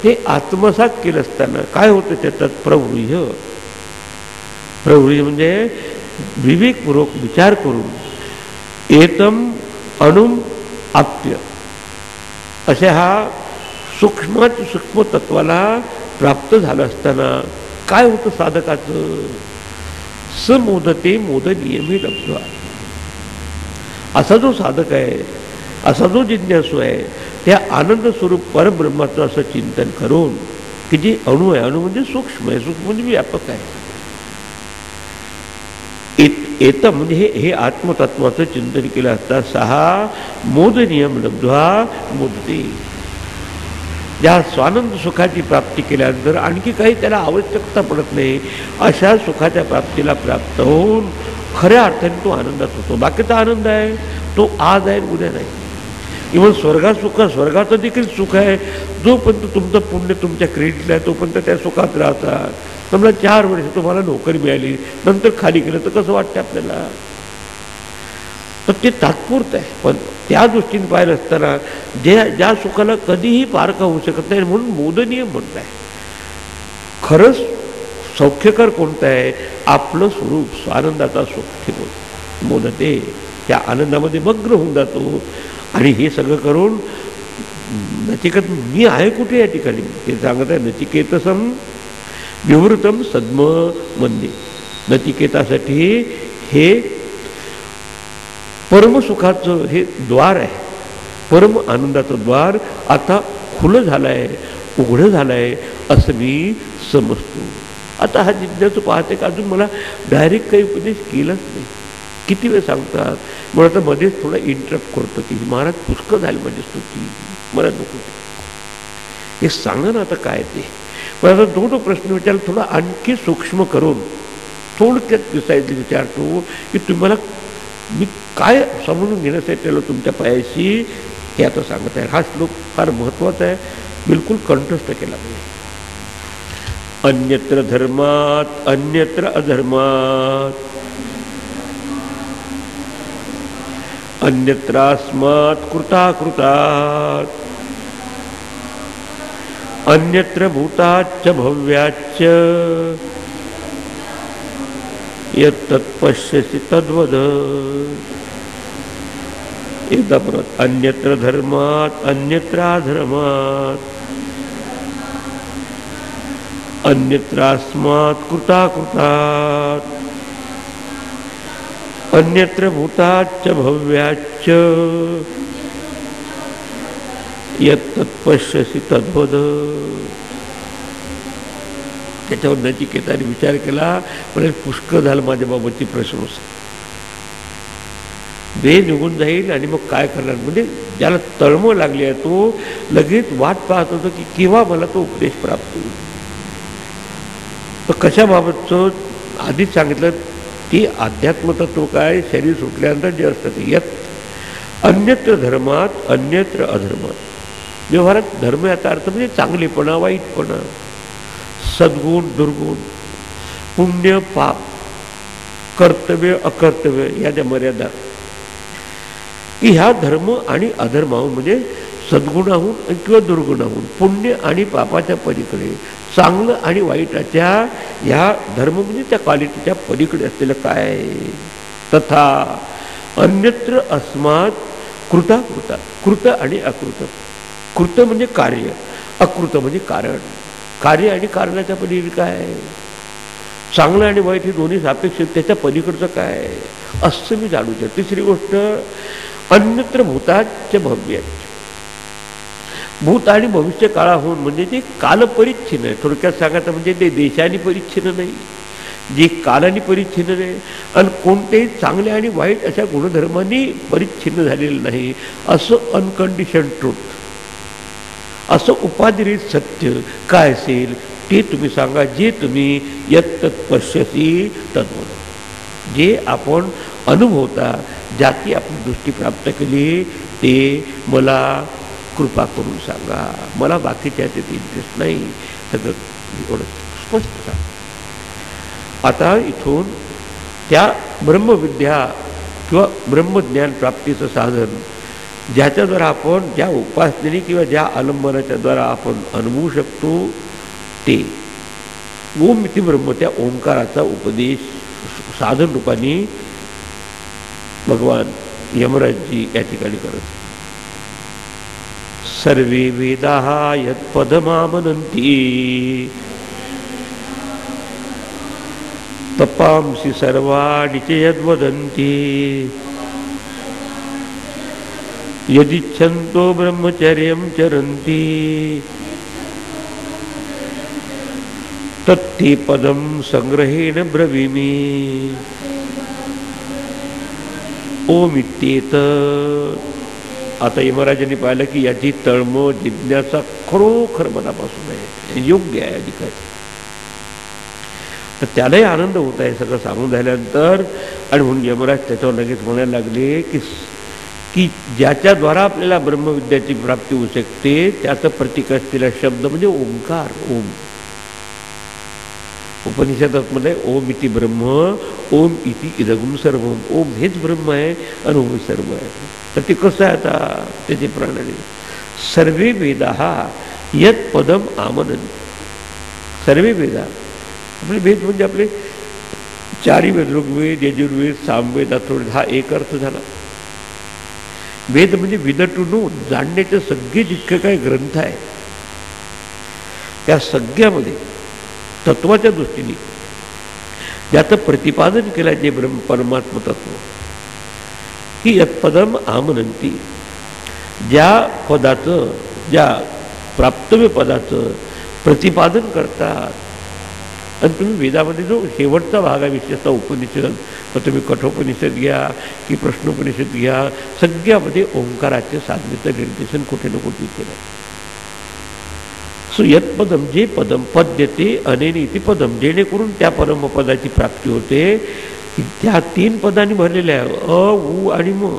हे आत्मसात केलं असताना काय होतं त्याच्यात प्रवृह्य म्हणजे विवेकपूर्वक विचार करून एतम अणुम आप्य, अशा हा सूक्ष्मात सूक्ष्म तत्वाला प्राप्त झालं असताना काय होतं साधकाचं? समोदते मोदनीयमी लब्ध्वा. असा जो साधक आहे, असा जो जिज्ञासू आहे, त्या आनंद स्वरूप परब्रह्माचं असं चिंतन करून की जे अणु आहे, अणु म्हणजे सूक्ष्म आहे, सूक्ष्म म्हणजे व्यापक आहे. येतं म्हणजे हे आत्मतत्वाचं चिंतन केलं असता सहा मोदनियम लब्ध्वा मोदते. ज्या स्वानंद सुखाची प्राप्ती केल्यानंतर आणखी काही त्याला आवश्यकता पडत नाही, अशा सुखाच्या प्राप्तीला प्राप्त होऊन खऱ्या अर्थाने तो आनंदात होतो. बाकीचा आनंद आहे तो आज आहे, उद्या नाही. इव्हन स्वर्गाचं देखील सुख आहे. जोपर्यंत तुमचं पुण्य तुमच्या क्रेडिटला आहे तोपर्यंत त्या सुखात राहतात. समजा 4 वर्ष तुम्हाला नोकरी मिळाली, नंतर खाली गेलं तर कसं वाटतं आपल्याला? तर ते तात्पुरतं आहे. पण त्या दृष्टीने पाहिलं असताना ज्या सुखाला कधीही पार का होऊ शकत नाही, म्हणून मोदनीय म्हणत आहे. खरंच सौख्यकर कोणतं आहे? आपलं स्वरूप आनंदाचा सुख मोदते, त्या आनंदामध्ये मग्न होऊन जातो. आणि हे सगळं करून नचिकेत मी आहे कुठे या ठिकाणी हे सांगत आहे. नचिकेतसम विवृतम सद्म मन्ये. नचिकेतासाठी हे परमसुखाचं हे द्वार आहे, परम आनंदाचं द्वार आता खुलं झालं आहे, उघडं झालं आहे असं मी समजतो. आता हा जिज्ञासू पाहते का अजून मला डायरेक्ट काही उपदेश केलाच नाही. किती वेळ सांगतात, मला आता मध्येच थोडा इंटरप्ट करतो की महाराज पुष्कळ झाली माझी स्तुती, मला नको हे सांगा ना आता काय ते. पण आता दोन प्रश्न विचारला, थोडा आणखी सूक्ष्म करून थोडक्यात विचारतो की तुम्हाला मी काय समजून घेण्यासाठी आलो तुमच्या पायाशी हे आता सांगत आहे. हा श्लोक फार महत्त्वाचा आहे, बिलकुल कंठस्थ केला पाहिजे. अन्यत्र धर्मात अन्यत्र अधर्मात अन्यत्रास्मात् कृताकृतात् अन्यत्र भूताच्च भव्याच्च यत्तत्पश्यसि तद्वद. एकदा परत. अन्यत्र धर्मात अन्यत्राधर्मात अन्यत्रास्मात् कृताकृतात् अन्यत्र भूताच्च भव्याच्च यत्तत्पश्यसि तद्वद. त्याच्यावर नचिकेताने विचार केला, म्हणजे पुष्कळ झालं माझ्याबाबतची प्रशंसा. वेळ निघून जाईल आणि मग काय करणार. म्हणजे ज्याला तळमळ लागली आहे तो लगेच वाट पाहत होतो की केव्हा मला तो उपदेश प्राप्त होईल. तर कशाबाबतचं आधीच सांगितलं की अध्यात्मतत्व काय, शरीर सुटल्यानंतर जे असतं ते. यत अन्यत्र धर्मात अन्यत्र अधर्मात. व्यवहारात धर्म याचा अर्थ म्हणजे चांगलेपणा वाईटपणा, सद्गुण दुर्गुण, पुण्य पाप, कर्तव्य अकर्तव्य या ज्या मर्यादा की ह्या धर्म आणि अधर्माहून म्हणजे सद्गुणाहून किंवा दुर्गुणाहून, पुण्य आणि पापाच्या पलीकडे, चांगलं आणि वाईटाच्या ह्या धर्म म्हणजे त्या क्वालिटीच्या पलीकडे असलेलं काय. तथा अन्यत्र अस्मात् कृताकृता. कृत आणि अकृत. कृत म्हणजे कार्य, अकृत म्हणजे कारण. कार्य आणि कारणाच्या पलीकडे काय, चांगलं आणि वाईट हे दोन्ही सापेक्ष, त्याच्या पलीकडचं काय असं मी जाणू शकतो. तिसरी गोष्ट अन्यत्र भूताच्च भव्याच्च. भूत आणि भविष्य काळाहून म्हणजे ते कालपरिच्छिन्न आहे. थोडक्यात सांगायचं म्हणजे ते देशाने परिच्छिन्न नाही, जे कालाने परिच्छिन्न नाही आणि कोणतेही चांगले आणि वाईट अशा गुणधर्मांनी परिच्छिन्न झालेलं नाही. असं अनकंडिशन ट्रूथ, असं उपाधिरित सत्य काय असेल ते तुम्ही सांगा. जे तुम्ही यत्तत् पश्यसि तद्वद. जे आपण अनुभवता, ज्याची आपण दृष्टी प्राप्त केली ते मला कृपा करून सांगा. मला बाकीच्या त्यात इंटरेस्ट नाही. सगळं एवढं स्पष्ट सांगा. आता इथून त्या ब्रह्मविद्या किंवा ब्रह्मज्ञान प्राप्तीचं साधन ज्याच्याद्वारा आपण ज्या उपासनेने किंवा ज्या आलंबनाच्या द्वारा आपण अनुभवू शकतो ते ओम इति ब्रह्म, त्या ओंकाराचा उपदेश साधन रूपाने भगवान यमराजजी या ठिकाणी करत. सर्वे वेदाः यत्पदमामनन्ति तपांसि सर्वाणि च यद्वदन्ति यदिच्छन्तो ब्रह्मचर्यं चरन्ति तत्ते पदं संग्रहेण ब्रवीमि. ओम इत्येत. आता यमराजांनी पाहिलं की याची तळमळ जिज्ञासा खरोखर मनापासून आहे, योग्य आहे अधिकार. तर त्यालाही आनंद होत आहे सगळं सांगून झाल्यानंतर. आणि म्हणून यमराज त्याच्यावर लगेच म्हणायला लागले की ज्याच्याद्वारा आपल्याला ब्रह्मविद्याची प्राप्ती होऊ शकते त्याचं प्रतीक असलेला शब्द म्हणजे ओंकार. ओम उपनिषदामध्ये ओम इति ब्रह्म, ओम इति इदगुम सर्वम. ओम हेच ब्रह्म आहे आणि ओम सर्व आहे. तर ते कसं आहे आता त्याची प्रणाली. सर्वे वेदाः यत् पदम आमनन्ति. सर्वे वेदा, आपले वेद म्हणजे आपले चारी वेद, ऋग्वेद, यजुर्वेद, सामवेद, अथर्ववेद. हा एक अर्थ झाला. वेद म्हणजे विद टू नो, जाणण्याचे सगळे जितके काही ग्रंथ आहे त्या सगळ्यामध्ये तत्वाच्या दृष्टीने ज्याचं प्रतिपादन केलं जे ब्रह्म परमात्म तत्व की यत्पदम आमनंती. ज्या पदाचं, ज्या प्राप्तव्य पदाचं प्रतिपादन करतात. आणि तुम्ही वेदामध्ये जो शेवटचा भाग आहे विशेषतः उपनिषद, तर तुम्ही कठोपनिषद घ्या की प्रश्नोपनिषद घ्या, सगळ्यामध्ये ओंकाराचे साधनेचं निर्देशन कुठे ना कुठे केलं. सो यत्पदम, जे पदम पद्यते अनेन इति पदम, जेणेकरून त्या परमपदाची प्राप्ती होते. की त्या 3 पदांनी भरलेल्या आहे. अ, उ आणि म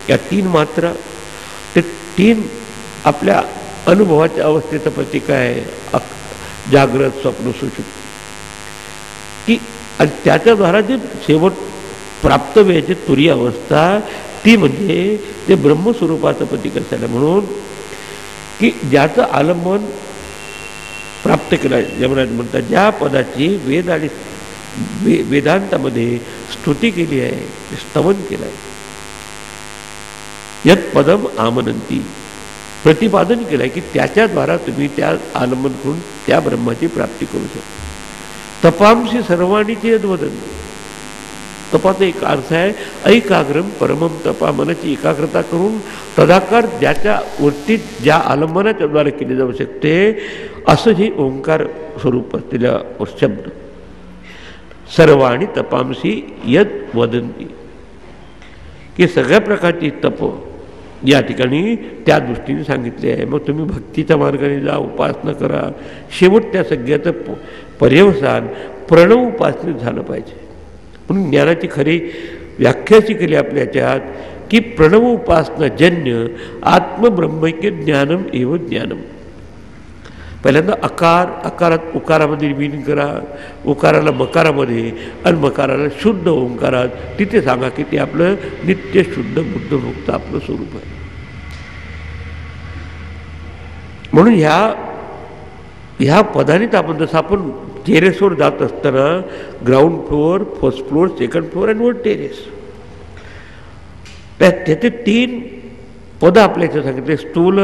या 3 मात्रा, ते 3 आपल्या अनुभवाच्या अवस्थेचं प्रतीक आहे. जागृत, स्वप्न, सुषुप्ती की, आणि त्याच्याद्वारा जे शेवट प्राप्त व्हायची तुरीय अवस्था ती म्हणजे ते ब्रह्मस्वरूपाचं प्रतीक असायला. म्हणून की ज्याचं आलंबन प्राप्त केलं आहे, यमराज म्हणतात ज्या पदाची वेद आणि वेदांतामध्ये स्तुती केली आहे, स्तवन केलं आहे, यत पदम आमनंती प्रतिपादन केलं आहे की त्याच्याद्वारा तुम्ही त्या आलंबन करून त्या ब्रह्माची प्राप्ती करू शकता. तपांशी सर्वांनीची यद्वदन, तपाचा एक अर्थ आहे ऐकाग्रम परमम तपा, मनाची एकाग्रता करून तदाकार ज्याच्या वरती ज्या आलंबनाच्या द्वारे केले जाऊ शकते असं जे ओंकार स्वरूप असलेला शब्द. सर्वाणी तपांशी यद वदंती की सगळ्या प्रकारची तप या ठिकाणी त्या दृष्टीने सांगितले आहे. मग तुम्ही भक्तीच्या मार्गाने जा, उपासना करा. शेवट त्या सगळ्याचं पर्यवसान प्रणव उपासनेत झालं पाहिजे. म्हणून ज्ञानाची खरी व्याख्या अशी केली आपल्या ह्याच्यात की प्रणव उपासना जन्य आत्मब्रह्मैक्य ज्ञानम एव ज्ञानम. पहिल्यांदा अकार, अकारात उकारामध्ये विलीन करा, उकाराला मकारामध्ये आणि मकाराला शुद्ध ओंकारात, तिथे सांगा की ते आपलं नित्य शुद्ध बुद्ध मुक्त आपलं स्वरूप आहे. म्हणून ह्या पदानेच आपण जसं आपण टेरेसवर जात असताना ground floor, first floor, second floor आणि वर टेरेस, त्याचे 3 पद आपल्या इथे सांगितले. स्थूल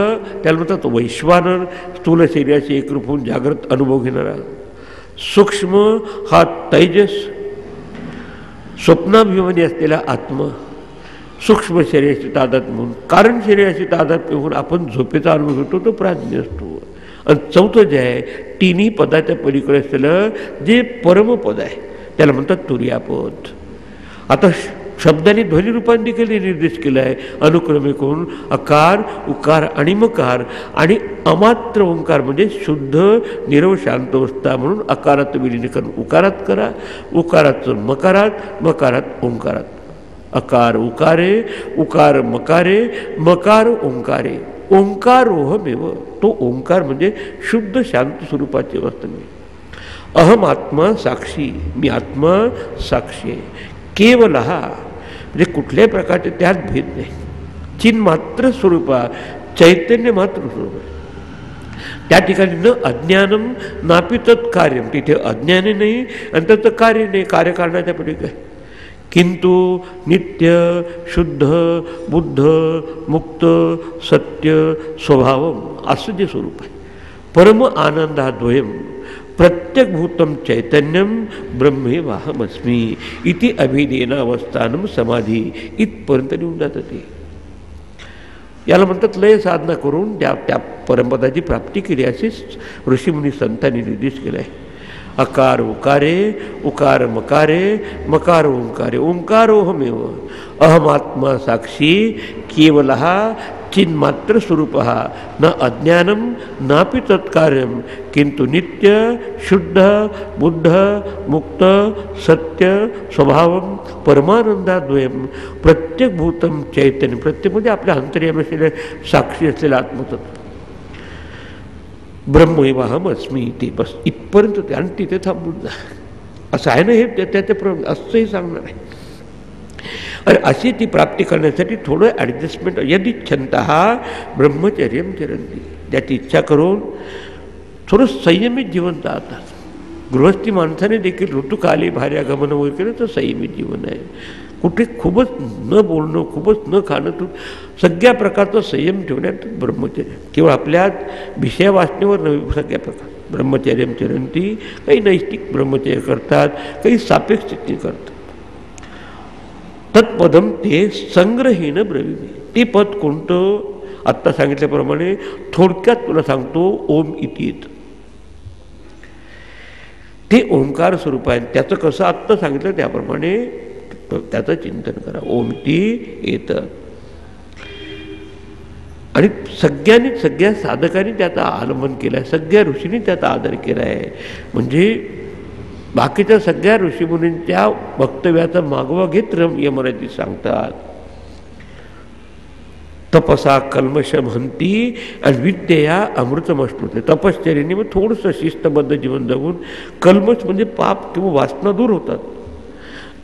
त्याला म्हणतात वैश्वानर, स्थूल शरीराशी एकरूप होऊन जागृत अनुभव घेणारा. सूक्ष्म हा तैजस, स्वप्नाभिमानी असलेला आत्मा, सूक्ष्म शरीराशी तादात्म्य म्हणून, कारण शरीराशी तादात्म्य होऊन आपण झोपेचा अनुभव घेतो तो प्राज्ञ असतो. आणि चौथं जे आहे 3 पदाच्या पलीकडे असलेलं जे परमपद आहे त्याला म्हणतात तुर्यापद. आता शब्दाने ध्वनिरूपाने देखील निर्देश केला आहे अनुक्रमे करून अकार, उकार आणि मकार, आणि अमात्र ओंकार म्हणजे शुद्ध निरव शांत अवस्था. म्हणून अकारात विलीनीकरण उकारात करा, उकाराचं मकारात, मकारात ओंकारात. अकार उकारे, उकार मकारे, मकार ओंकारे, ओंकारोहमेव. तो ओंकार म्हणजे शुद्ध शांत स्वरूपाची अवस्था नाही. अहम आत्मा साक्षी, मी आत्मा साक्षी आहे. केवल हा म्हणजे कुठल्याही प्रकारचे त्यात भेद नाही. चिन्मात्र स्वरूपा, चैतन्य मात्र स्वरूप. त्या ठिकाणी न अज्ञानम नापि तत्कार्यम, तिथे अज्ञाने नाही आणि त्याचं कार्य नाही, कार्यकारणाच्या पुढे काय. किंतु नित्य शुद्ध बुद्ध मुक्त सत्य स्वभावम असं जे स्वरूप आहे. परम आनंदाद्वयम प्रत्येक भूतम चैतन्यम ब्रह्मेवाहमस्मी इति अभिधेनावस्थानम समाधी इथपर्यंत येऊन जातं ते. याला म्हणतात लय साधना करून त्या परमपदाची प्राप्ती केली असे ऋषीमुनी संतांनी निर्देश केला आहे. अकार उकारे, उकार मकारे, मकार ओंकारे, ओंकारोहमेव. अहमात्मा साक्षी केवलः चिन्मात्र स्वरूपः न अज्ञानम नापि तत्कार्यम किंतु नित्य शुद्ध बुद्ध मुक्त सत्य स्वभावम परमानंदाद्वयम प्रत्येक भूतम चैतन्य. प्रत्येक म्हणजे आपल्या अंतर्यामी असलेले साक्षी असलेलं आत्मतत्व. ब्रह्मेवाहम अस्मी, ते बस इथपर्यंत ते. आणि तिथे थांबून जा असं आहे ना, हे त्याच्या असंही सांगणार आहे. आणि अशी ती प्राप्ती करण्यासाठी थोडं ॲडजस्टमेंट. यदि इच्छन्तः ब्रह्मचर्यम चरन्ति, त्याची इच्छा करून थोडं संयमित जीवन जातात. गृहस्थी माणसाने देखील ऋतुकाली भार्यागमन वगैरे केलं तर संयमित जीवन आहे. कुठे खूपच न बोलणं, खूपच न खाणं, तो सगळ्या प्रकारचा संयम ठेवण्यात ब्रह्मचर्य. केवळ आपल्या विषय वाचण्यावर नव्हे, सगळ्या प्रकार ब्रह्मचर्यम चरन्ति. काही नैष्टिक ब्रह्मचर्य करतात, काही सापेक्ष करतात. तत्पदम ते संग्रहीन ब्रवीमी. ते पद कोणतं? आत्ता सांगितल्याप्रमाणे थोडक्यात तुला सांगतो. ओम इति येत, ते ओंकार स्वरूप आहे. त्याचं कसं आत्ता सांगितलं त्याप्रमाणे त्याचं चिंतन करा. ओम इति येत. आणि सगळ्यांनी, सगळ्या साधकांनी त्याचा आलंबन केलं आहे, सगळ्या ऋषींनी त्याचा आदर केला आहे. म्हणजे बाकीच्या सगळ्या ऋषीमुनींच्या वक्तव्याचा मागोवा घेत यमराजी सांगतात, तपसा कल्मष म्हणती आणि विद्येया अमृतमश्नुते. तपश्चर्येने मग थोडंसं शिस्तबद्ध जीवन जगून कल्मष म्हणजे पाप किंवा वासना दूर होतात,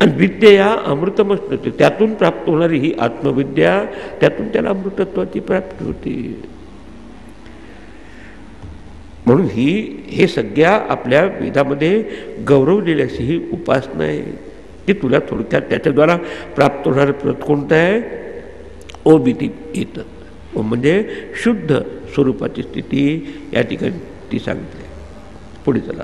आणि विद्येया अमृतमश्नुते, त्यातून प्राप्त होणारी ही आत्मविद्या, त्यातून त्याला अमृतत्वाची प्राप्ती होती. म्हणून हे सगळ्या आपल्या वेदामध्ये गौरवलेली अशी ही उपासना आहे की तुला थोडक्यात त्याच्याद्वारा प्राप्त होणारं प्रत कोणतं आहे? ओम इति एतत्. ओम म्हणजे शुद्ध स्वरूपाची स्थिती या ठिकाणी ती सांगितली. पुढे चला.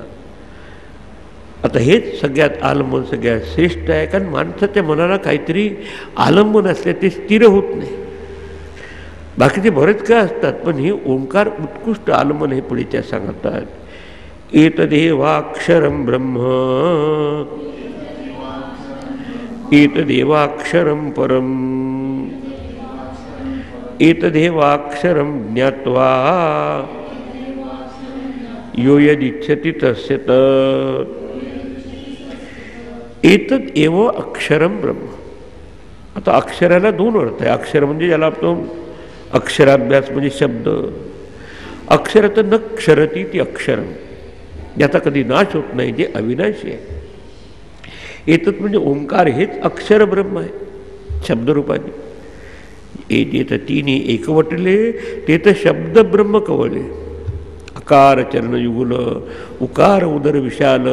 आता हेच सगळ्यात आलंबन सगळ्यात श्रेष्ठ आहे, कारण माणसाच्या मनाला काहीतरी आलंबन असले ते स्थिर होत नाही. बाकीचे बरेच काय असतात, पण हे ओंकार उत्कृष्ट आलंबन हे पुढेच्या सांगतात. एतदेवाक्षरं ब्रह्म एतदेवाक्षरं परम एतदेवाक्षरं ज्ञात्वा यो यदिच्छति तस्य तत्. एतद एव अक्षरम ब्रह्म. आता अक्षराला दोन अर्थ आहे. अक्षर म्हणजे ज्याला आपण अक्षराभ्यास म्हणजे शब्द. अक्षरत न क्षरती ती अक्षरम, याचा कधी नाश होत नाही, जे अविनाशी आहे. एतत म्हणजे ओंकार हेच अक्षर ब्रह्म आहे शब्दरूपाने. जे तर तिन्ही एकवटले ते तर शब्द ब्रह्म कवळले. अकार चरणयुगुल, उकार उदर विशाल,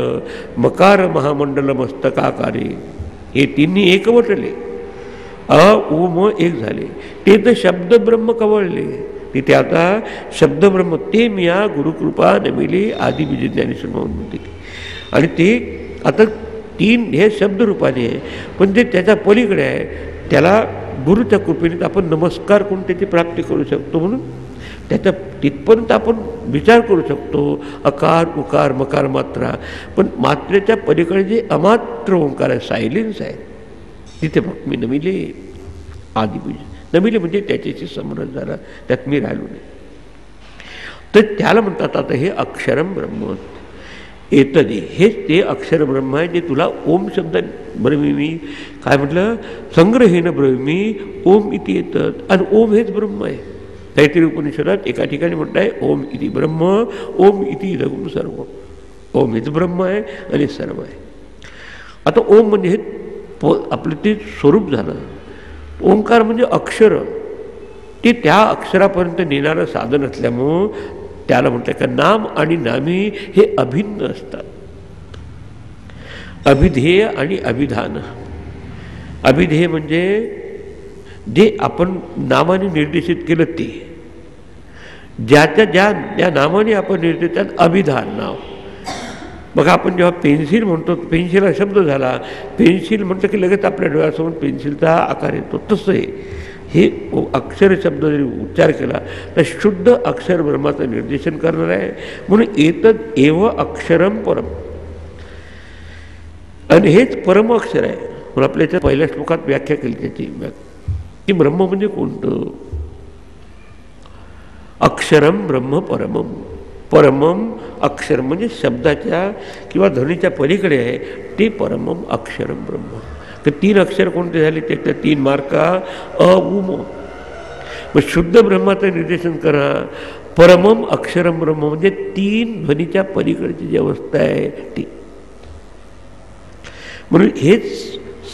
मकार महामंडल मस्तकाकारे, हे तिन्ही एकवटले, अ उ म एक झाले, ते तर शब्द ब्रह्म कवळले. तिथे आता शब्द ब्रह्म ते मिया गुरुकृपा नमिले आदि विजय ज्ञानेश्वर म्हणते. आणि ते आता तीन हे शब्दरूपाने आहे, पण ते त्याच्या पलीकडे आहे. त्याला गुरुच्या कृपेने आपण नमस्कार करून त्याची प्राप्ती करू शकतो. म्हणून त्याच्या तिथपर्यंत आपण विचार करू शकतो, अकार उकार मकार मात्रा. पण मात्रेच्या पलीकडे जे अमात्र ओंकार आहे, सायलेन्स आहे, तिथे मग मी नमिले आदिबीज. नमिले म्हणजे त्याच्याशी समरस झाला, त्यात मी राहिलो नाही. तर त्याला म्हणतात आता हे अक्षरम ब्रह्म. एतदे हेच ते अक्षर ब्रह्म आहे, जे तुला ओम शब्द ब्रह्मी काय म्हटलं, संग्रहेन ब्रह्मी ओम इति येतात. आणि ओम हेच ब्रह्म आहे. तैत्तिरीय उपनिषदात एका ठिकाणी म्हणत आहे ओम इति ब्रह्म ओम इति इदगुम सर्व. ओम हेच ब्रह्म आहे आणि सर्व आहे. आता ओम म्हणजे हे आपलं ते स्वरूप झालं. ओंकार म्हणजे अक्षर, ते त्या अक्षरापर्यंत नेणारं साधन असल्यामुळं त्याला म्हणतात का नाम आणि नामी हे अभिन्न असतात. अभिधेय आणि अभिधान. अभिधेय म्हणजे जे आपण नामाने निर्देशित केलं ते, ज्याच्या ज्या नामाने आपण निर्देशित, त्यात अभिधान नाव. बघा आपण जेव्हा पेन्सिल म्हणतो, पेन्सिल हा शब्द झाला, पेन्सिल म्हटलं की लगेच आपल्या डोळ्यासमोर पेन्सिलचा आकार येतो. तसं हे अक्षर शब्द जरी उच्चार केला तर शुद्ध अक्षर ब्रह्माचं निर्देशन करणार आहे. म्हणून एतद एव अक्षरम परम, आणि हेच परम अक्षर आहे. म्हणून आपल्या याच्या पहिल्या श्लोकात व्याख्या केली त्याची, की ब्रह्म म्हणजे कोणतं. अक्षरम ब्रह्म परमम. परमम अक्षर म्हणजे शब्दाच्या किंवा ध्वनीच्या पलीकडे आहे, ते परमम अक्षरम ब्रह्म. तर तीन अक्षर कोणते झाले, ते तर तीन मार्का अ उ म. मग शुद्ध ब्रह्माचं निर्देशन करा. परमम अक्षरम ब्रह्म म्हणजे तीन ध्वनीच्या पलीकडची जी अवस्था आहे ती. म्हणून हेच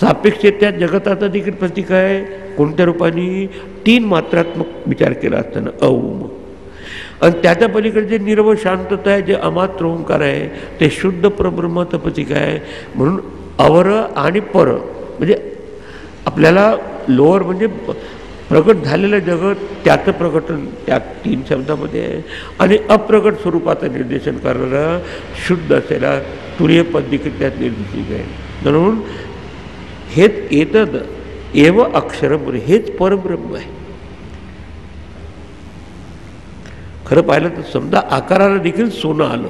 सापेक्षतेच्या जगताचा देखील प्रतीक आहे. कोणत्या रूपाने, तीन मात्रात्मक विचार केला असताना अ उ म. आणि त्याच्या पलीकडे जे निर्व शांतता आहे, जे अमात्र ओंकार आहे, ते शुद्ध परब्रह्माचं प्रतीक आहे. म्हणून अवर आणि पर म्हणजे आपल्याला लोअर म्हणजे प्रगट झालेलं जगत, त्याचं प्रकटन त्या तीन शब्दामध्ये आहे. आणि अप्रगट स्वरूपाचं निर्देशन करणारा शुद्ध असेला तुरीय पद देखील त्यात निर्देशित आहे. म्हणून हेच एतद एव अक्षरम, हेच परब्रह्म आहे. खरं पाहिलं तर समजा आकाराला देखील सोनं आलं,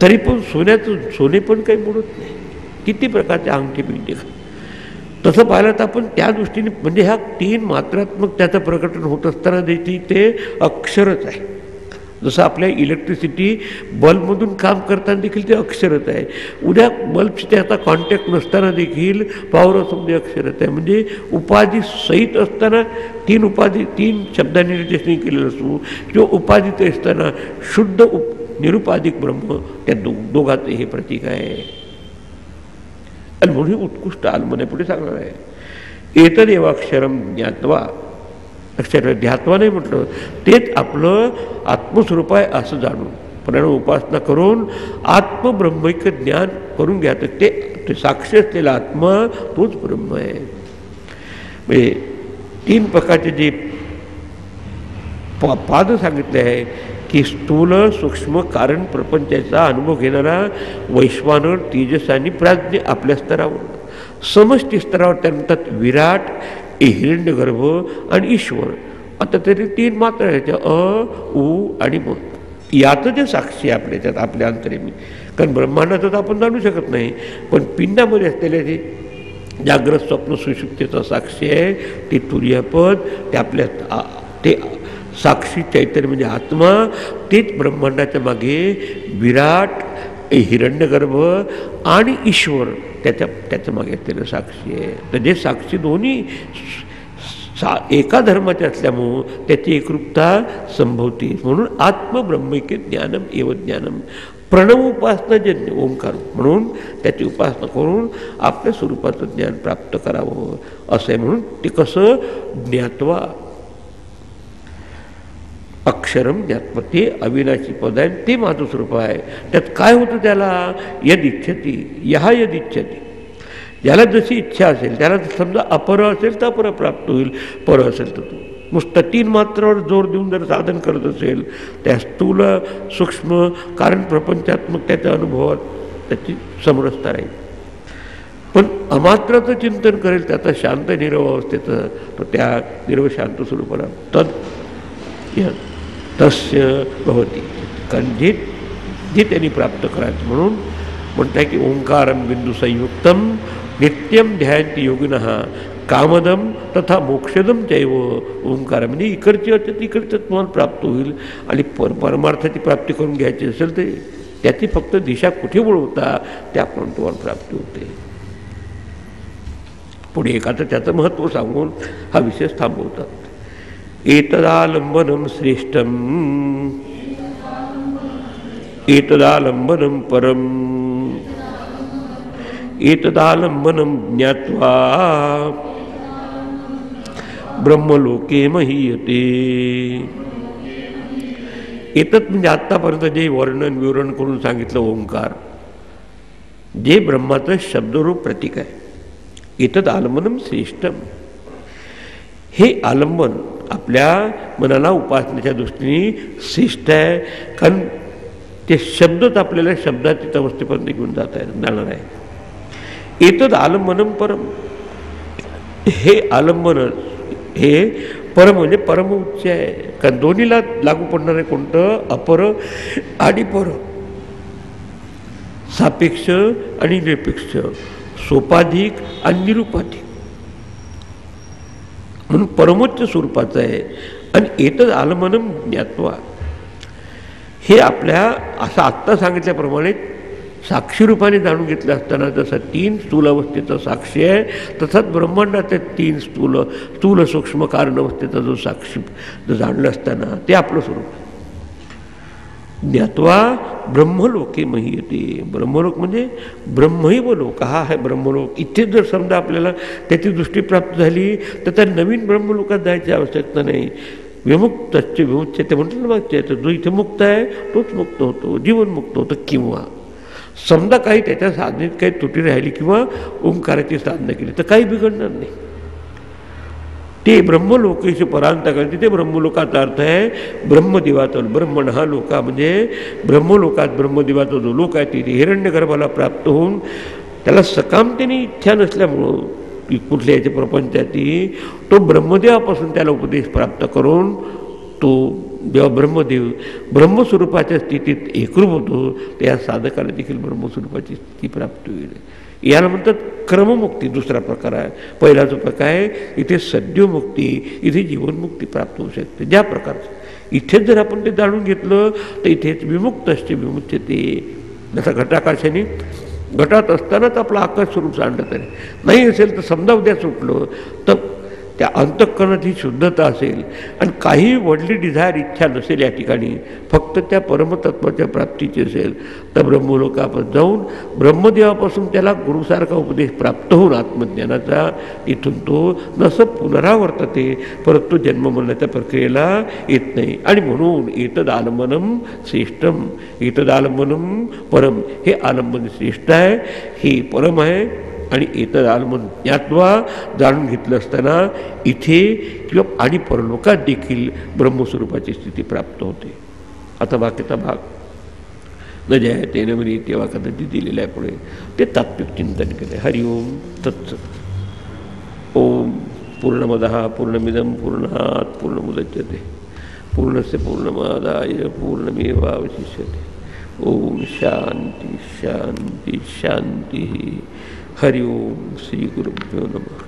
तरी पण सोने पण काही मोडत नाही. किती प्रकारच्या अंगठी पिंटी. तसं पाहिलं तर आपण त्या दृष्टीने म्हणजे ह्या तीन मात्रात्मक त्याचं प्रकटन होत असताना देखील ते अक्षरच आहे. जसं आपल्या इलेक्ट्रिसिटी बल्बमधून काम करताना देखील ते अक्षरत आहे. उद्या बल्बची त्याचा कॉन्टॅक्ट नसताना देखील पॉवर असं अक्षरत आहे. म्हणजे उपाधी सहित असताना तीन शब्दांनी निर्देशनी केलेलं असू किंवा उपाधित असताना शुद्ध निरुपाधिक ब्रह्म त्या दोघांचे हे प्रतीक आहे. आणि म्हणून उत्कृष्ट आलमने पुढे सांगणार आहे, एतदेव अक्षरम ज्ञात्वा, अक्षर ध्यात्वा नाही म्हटलं, तेच आपलं आत्मस्वरूप आहे असं जाणून प्रणव उपासना करून आत्मब्रह्मैक्य ज्ञान करून घ्यायचं. ते साक्षी असलेला आत्मा तोच ब्रह्म आहे. म्हणजे 3 प्रकारचे जे पाद सांगितले आहे की स्थूल सूक्ष्म कारण प्रपंचाचा अनुभव घेणारा वैश्वानर, तेजस आणि प्राज्ञ आपल्या स्तरावर, समष्टी स्तरावर त्यानंतर विराट, हिरण्यगर्भ आणि ईश्वर. आता तरी 3 मात्र आहेत, उ आणि म. याचं जे साक्षी आहे आपल्याच्यात, आपल्या अंतरेमी, कारण ब्रह्मांडाचं तर आपण जाणू शकत नाही, पण पिंडामध्ये असलेले जे जागृत स्वप्न सुषुप्तीचा साक्षी आहे ते तुर्यपद, ते आपल्या ते साक्षी चैतन्य म्हणजे आत्मा, तेच ब्रह्मांडाच्या मागे विराट, हिरण्यगर्भ आणि ईश्वर त्याच्या मागे असलेलं साक्षी आहे. तर जे साक्षी दोन्ही एका धर्माचे असल्यामुळं त्याची एकरूपता संभवते. म्हणून आत्मब्रह्मैक्य ज्ञानम एव ज्ञानम, प्रणव उपासना जन्य ओंकार, म्हणून त्याची उपासना करून आपल्या स्वरूपाचं ज्ञान प्राप्त करावं असं आहे. म्हणून ते कसं ज्ञात्वा अक्षरम ज्ञात्वा, ते अविनाशी पद आहे, ते माझं स्वरूप आहे. त्यात काय होतं त्याला, यद इच्छती यद इच्छती, ज्याला जशी इच्छा असेल त्याला समजा अपर असेल तर अपर प्राप्त होईल, पर असेल तर तो नुसतं 3 मात्रावर जोर देऊन जर साधन करत असेल, त्या स्थूल सूक्ष्म कारण प्रपंचात्मक त्याच्या अनुभवात त्याची समरसता राहील. पण अमात्राचं चिंतन करेल त्याचा शांत निरव अवस्थेचं, तो त्या निरव शांत स्वरूपाला तस्य भवती, कारण जे त्यांनी प्राप्त करायचं. म्हणून म्हणताय की ओंकारम बिंदू संयुक्तम नित्यम ध्यायंती योगिनः कामदम तथा मोक्षदम चैव. ओंकार म्हणजे इकडची अर्थात इकडचं तुम्हाला प्राप्त होईल, आणि परमार्थाची प्राप्ती करून घ्यायची असेल तर त्याची फक्त दिशा कुठे वळवता त्याप्रमाणे तुम्हाला प्राप्ती होते. पुढे एखादं त्याचं महत्त्व सांगून हा विषय थांबवतात. एतदालंबनम श्रेष्ठम एतदालंबनम परम एतदालंबनम ज्ञात्वा ब्रह्मलोके महीयते. एतत् म्हणजे आत्तापर्यंत जे वर्णन विवरण करून सांगितलं ओंकार, जे ब्रह्माचं शब्दरूप प्रतीक आहे. एतद आलंबनम श्रेष्ठम, हे आलंबन आपल्या मनाला उपासनेच्या दृष्टीने श्रेष्ठ आहे, कारण ते शब्दच आपल्याला शब्दातीत अवस्थेपर्यंत घेऊन जाणार आहे. एतद आलंबनम परम, हे आलंबन हे परम म्हणजे परम उच्च आहे, कारण दोन्हीला लागू पडणार आहे कोणतं, अपर आणि पर, सापेक्ष आणि निरपेक्ष, सोपाधिक आणि निरुपाधिक, म्हणून परमोच्च स्वरूपाचं आहे. आणि एतद आलंबनम ज्ञात्वा, हे आपल्या असं आत्ता सांगितल्याप्रमाणे साक्षी रूपाने जाणून घेतलं असताना जसं 3 स्थूल अवस्थेचा साक्षी आहे, तसंच ब्रह्मांडाचे 3 स्थूल सूक्ष्म कारण अवस्थेचा जो साक्षी जाणलं असताना ते आपलं स्वरूप आहे. ज्ञात्वा ब्रह्मलोके महीयते, ब्रह्मलोक म्हणजे ब्रह्मैव लोक, हा आहे ब्रह्मलोक. इथेच जर समजा आपल्याला त्याची दृष्टी प्राप्त झाली तर त्या नवीन ब्रह्मलोकात जायची आवश्यकता नाही. विमुक्तच विमुच्यते म्हणतो ना मागच्या, तर जो इथे मुक्त आहे तोच मुक्त होतो, जीवन मुक्त होतं. किंवा समजा काही त्याच्या साधनेत काही त्रुटी राहिली किंवा ओंकाराची साधना केली तर काही बिघडणार नाही. ते ब्रह्मलोकेश परांत करते, ते ब्रह्मलोकाचा अर्थ आहे ब्रह्मदेवाचा. ब्रह्मण हा लोका म्हणजे ब्रह्मलोकात ब्रह्मदेवाचा जो लोक आहे तिथे हिरण्यगर्भाला प्राप्त होऊन त्याला सकामतेने इच्छा नसल्यामुळं कुठल्या याच्या प्रपंचाची तो ब्रह्मदेवापासून त्याला उपदेश प्राप्त करून तो जेव्हा ब्रह्मदेव ब्रह्मस्वरूपाच्या स्थितीत एकरूप होतो त्या साधकाला देखील ब्रह्मस्वरूपाची स्थिती प्राप्त होईल. याला म्हणतात क्रममुक्ती. दुसरा प्रकार आहे. पहिला जो प्रकार आहे इथे सद्योमुक्ती, इथे जीवनमुक्ती प्राप्त होऊ शकते. ज्या प्रकारचं इथेच जर आपण ते जाणून घेतलं तर इथेच विमुक्त असते विमुच्यते. जसं घटाकाशाने घटात असतानाच आपलं आकाश स्वरूप सांडत आहे. नाही असेल तर समजा उद्या सुटलं तर त्या अंतःकरणात ही शुद्धता असेल आणि काही वडली डिझायर इच्छा नसेल या ठिकाणी, फक्त त्या परमतत्वाच्या प्राप्तीची असेल, तर ब्रह्मलोकात जाऊन ब्रह्मदेवापासून त्याला गुरुसारखा उपदेश प्राप्त होऊन आत्मज्ञानाचा इथून तो नसं पुनरावर्तते, परंतु जन्ममरणाच्या प्रक्रियेला येत नाही. आणि म्हणून एतद आलंबनम श्रेष्ठम, एतद आलंबनम परम, हे आलंबन श्रेष्ठ आहे, हे परम आहे. आणि एतद आलंबन ज्ञात्वा, जाणून घेतलं असताना इथे किंवा आणि परलोकात देखील ब्रह्मस्वरूपाची स्थिती प्राप्त होते. आता बाकीचा भाग न जय तेन म्हणे तेव्हा कदाचित दिलेला आहे पुढे, ते तात्विक चिंतन केलं. हरिओम तत्सत. ओम पूर्णमदः पूर्णमिदं पूर्णात् पूर्णमुदच्यते पूर्णस्य पूर्णमादाय पूर्णमेवावशिष्यते. ओम शांति शांति शांति. हरि ओम. श्री गुरुभ्यो नमः.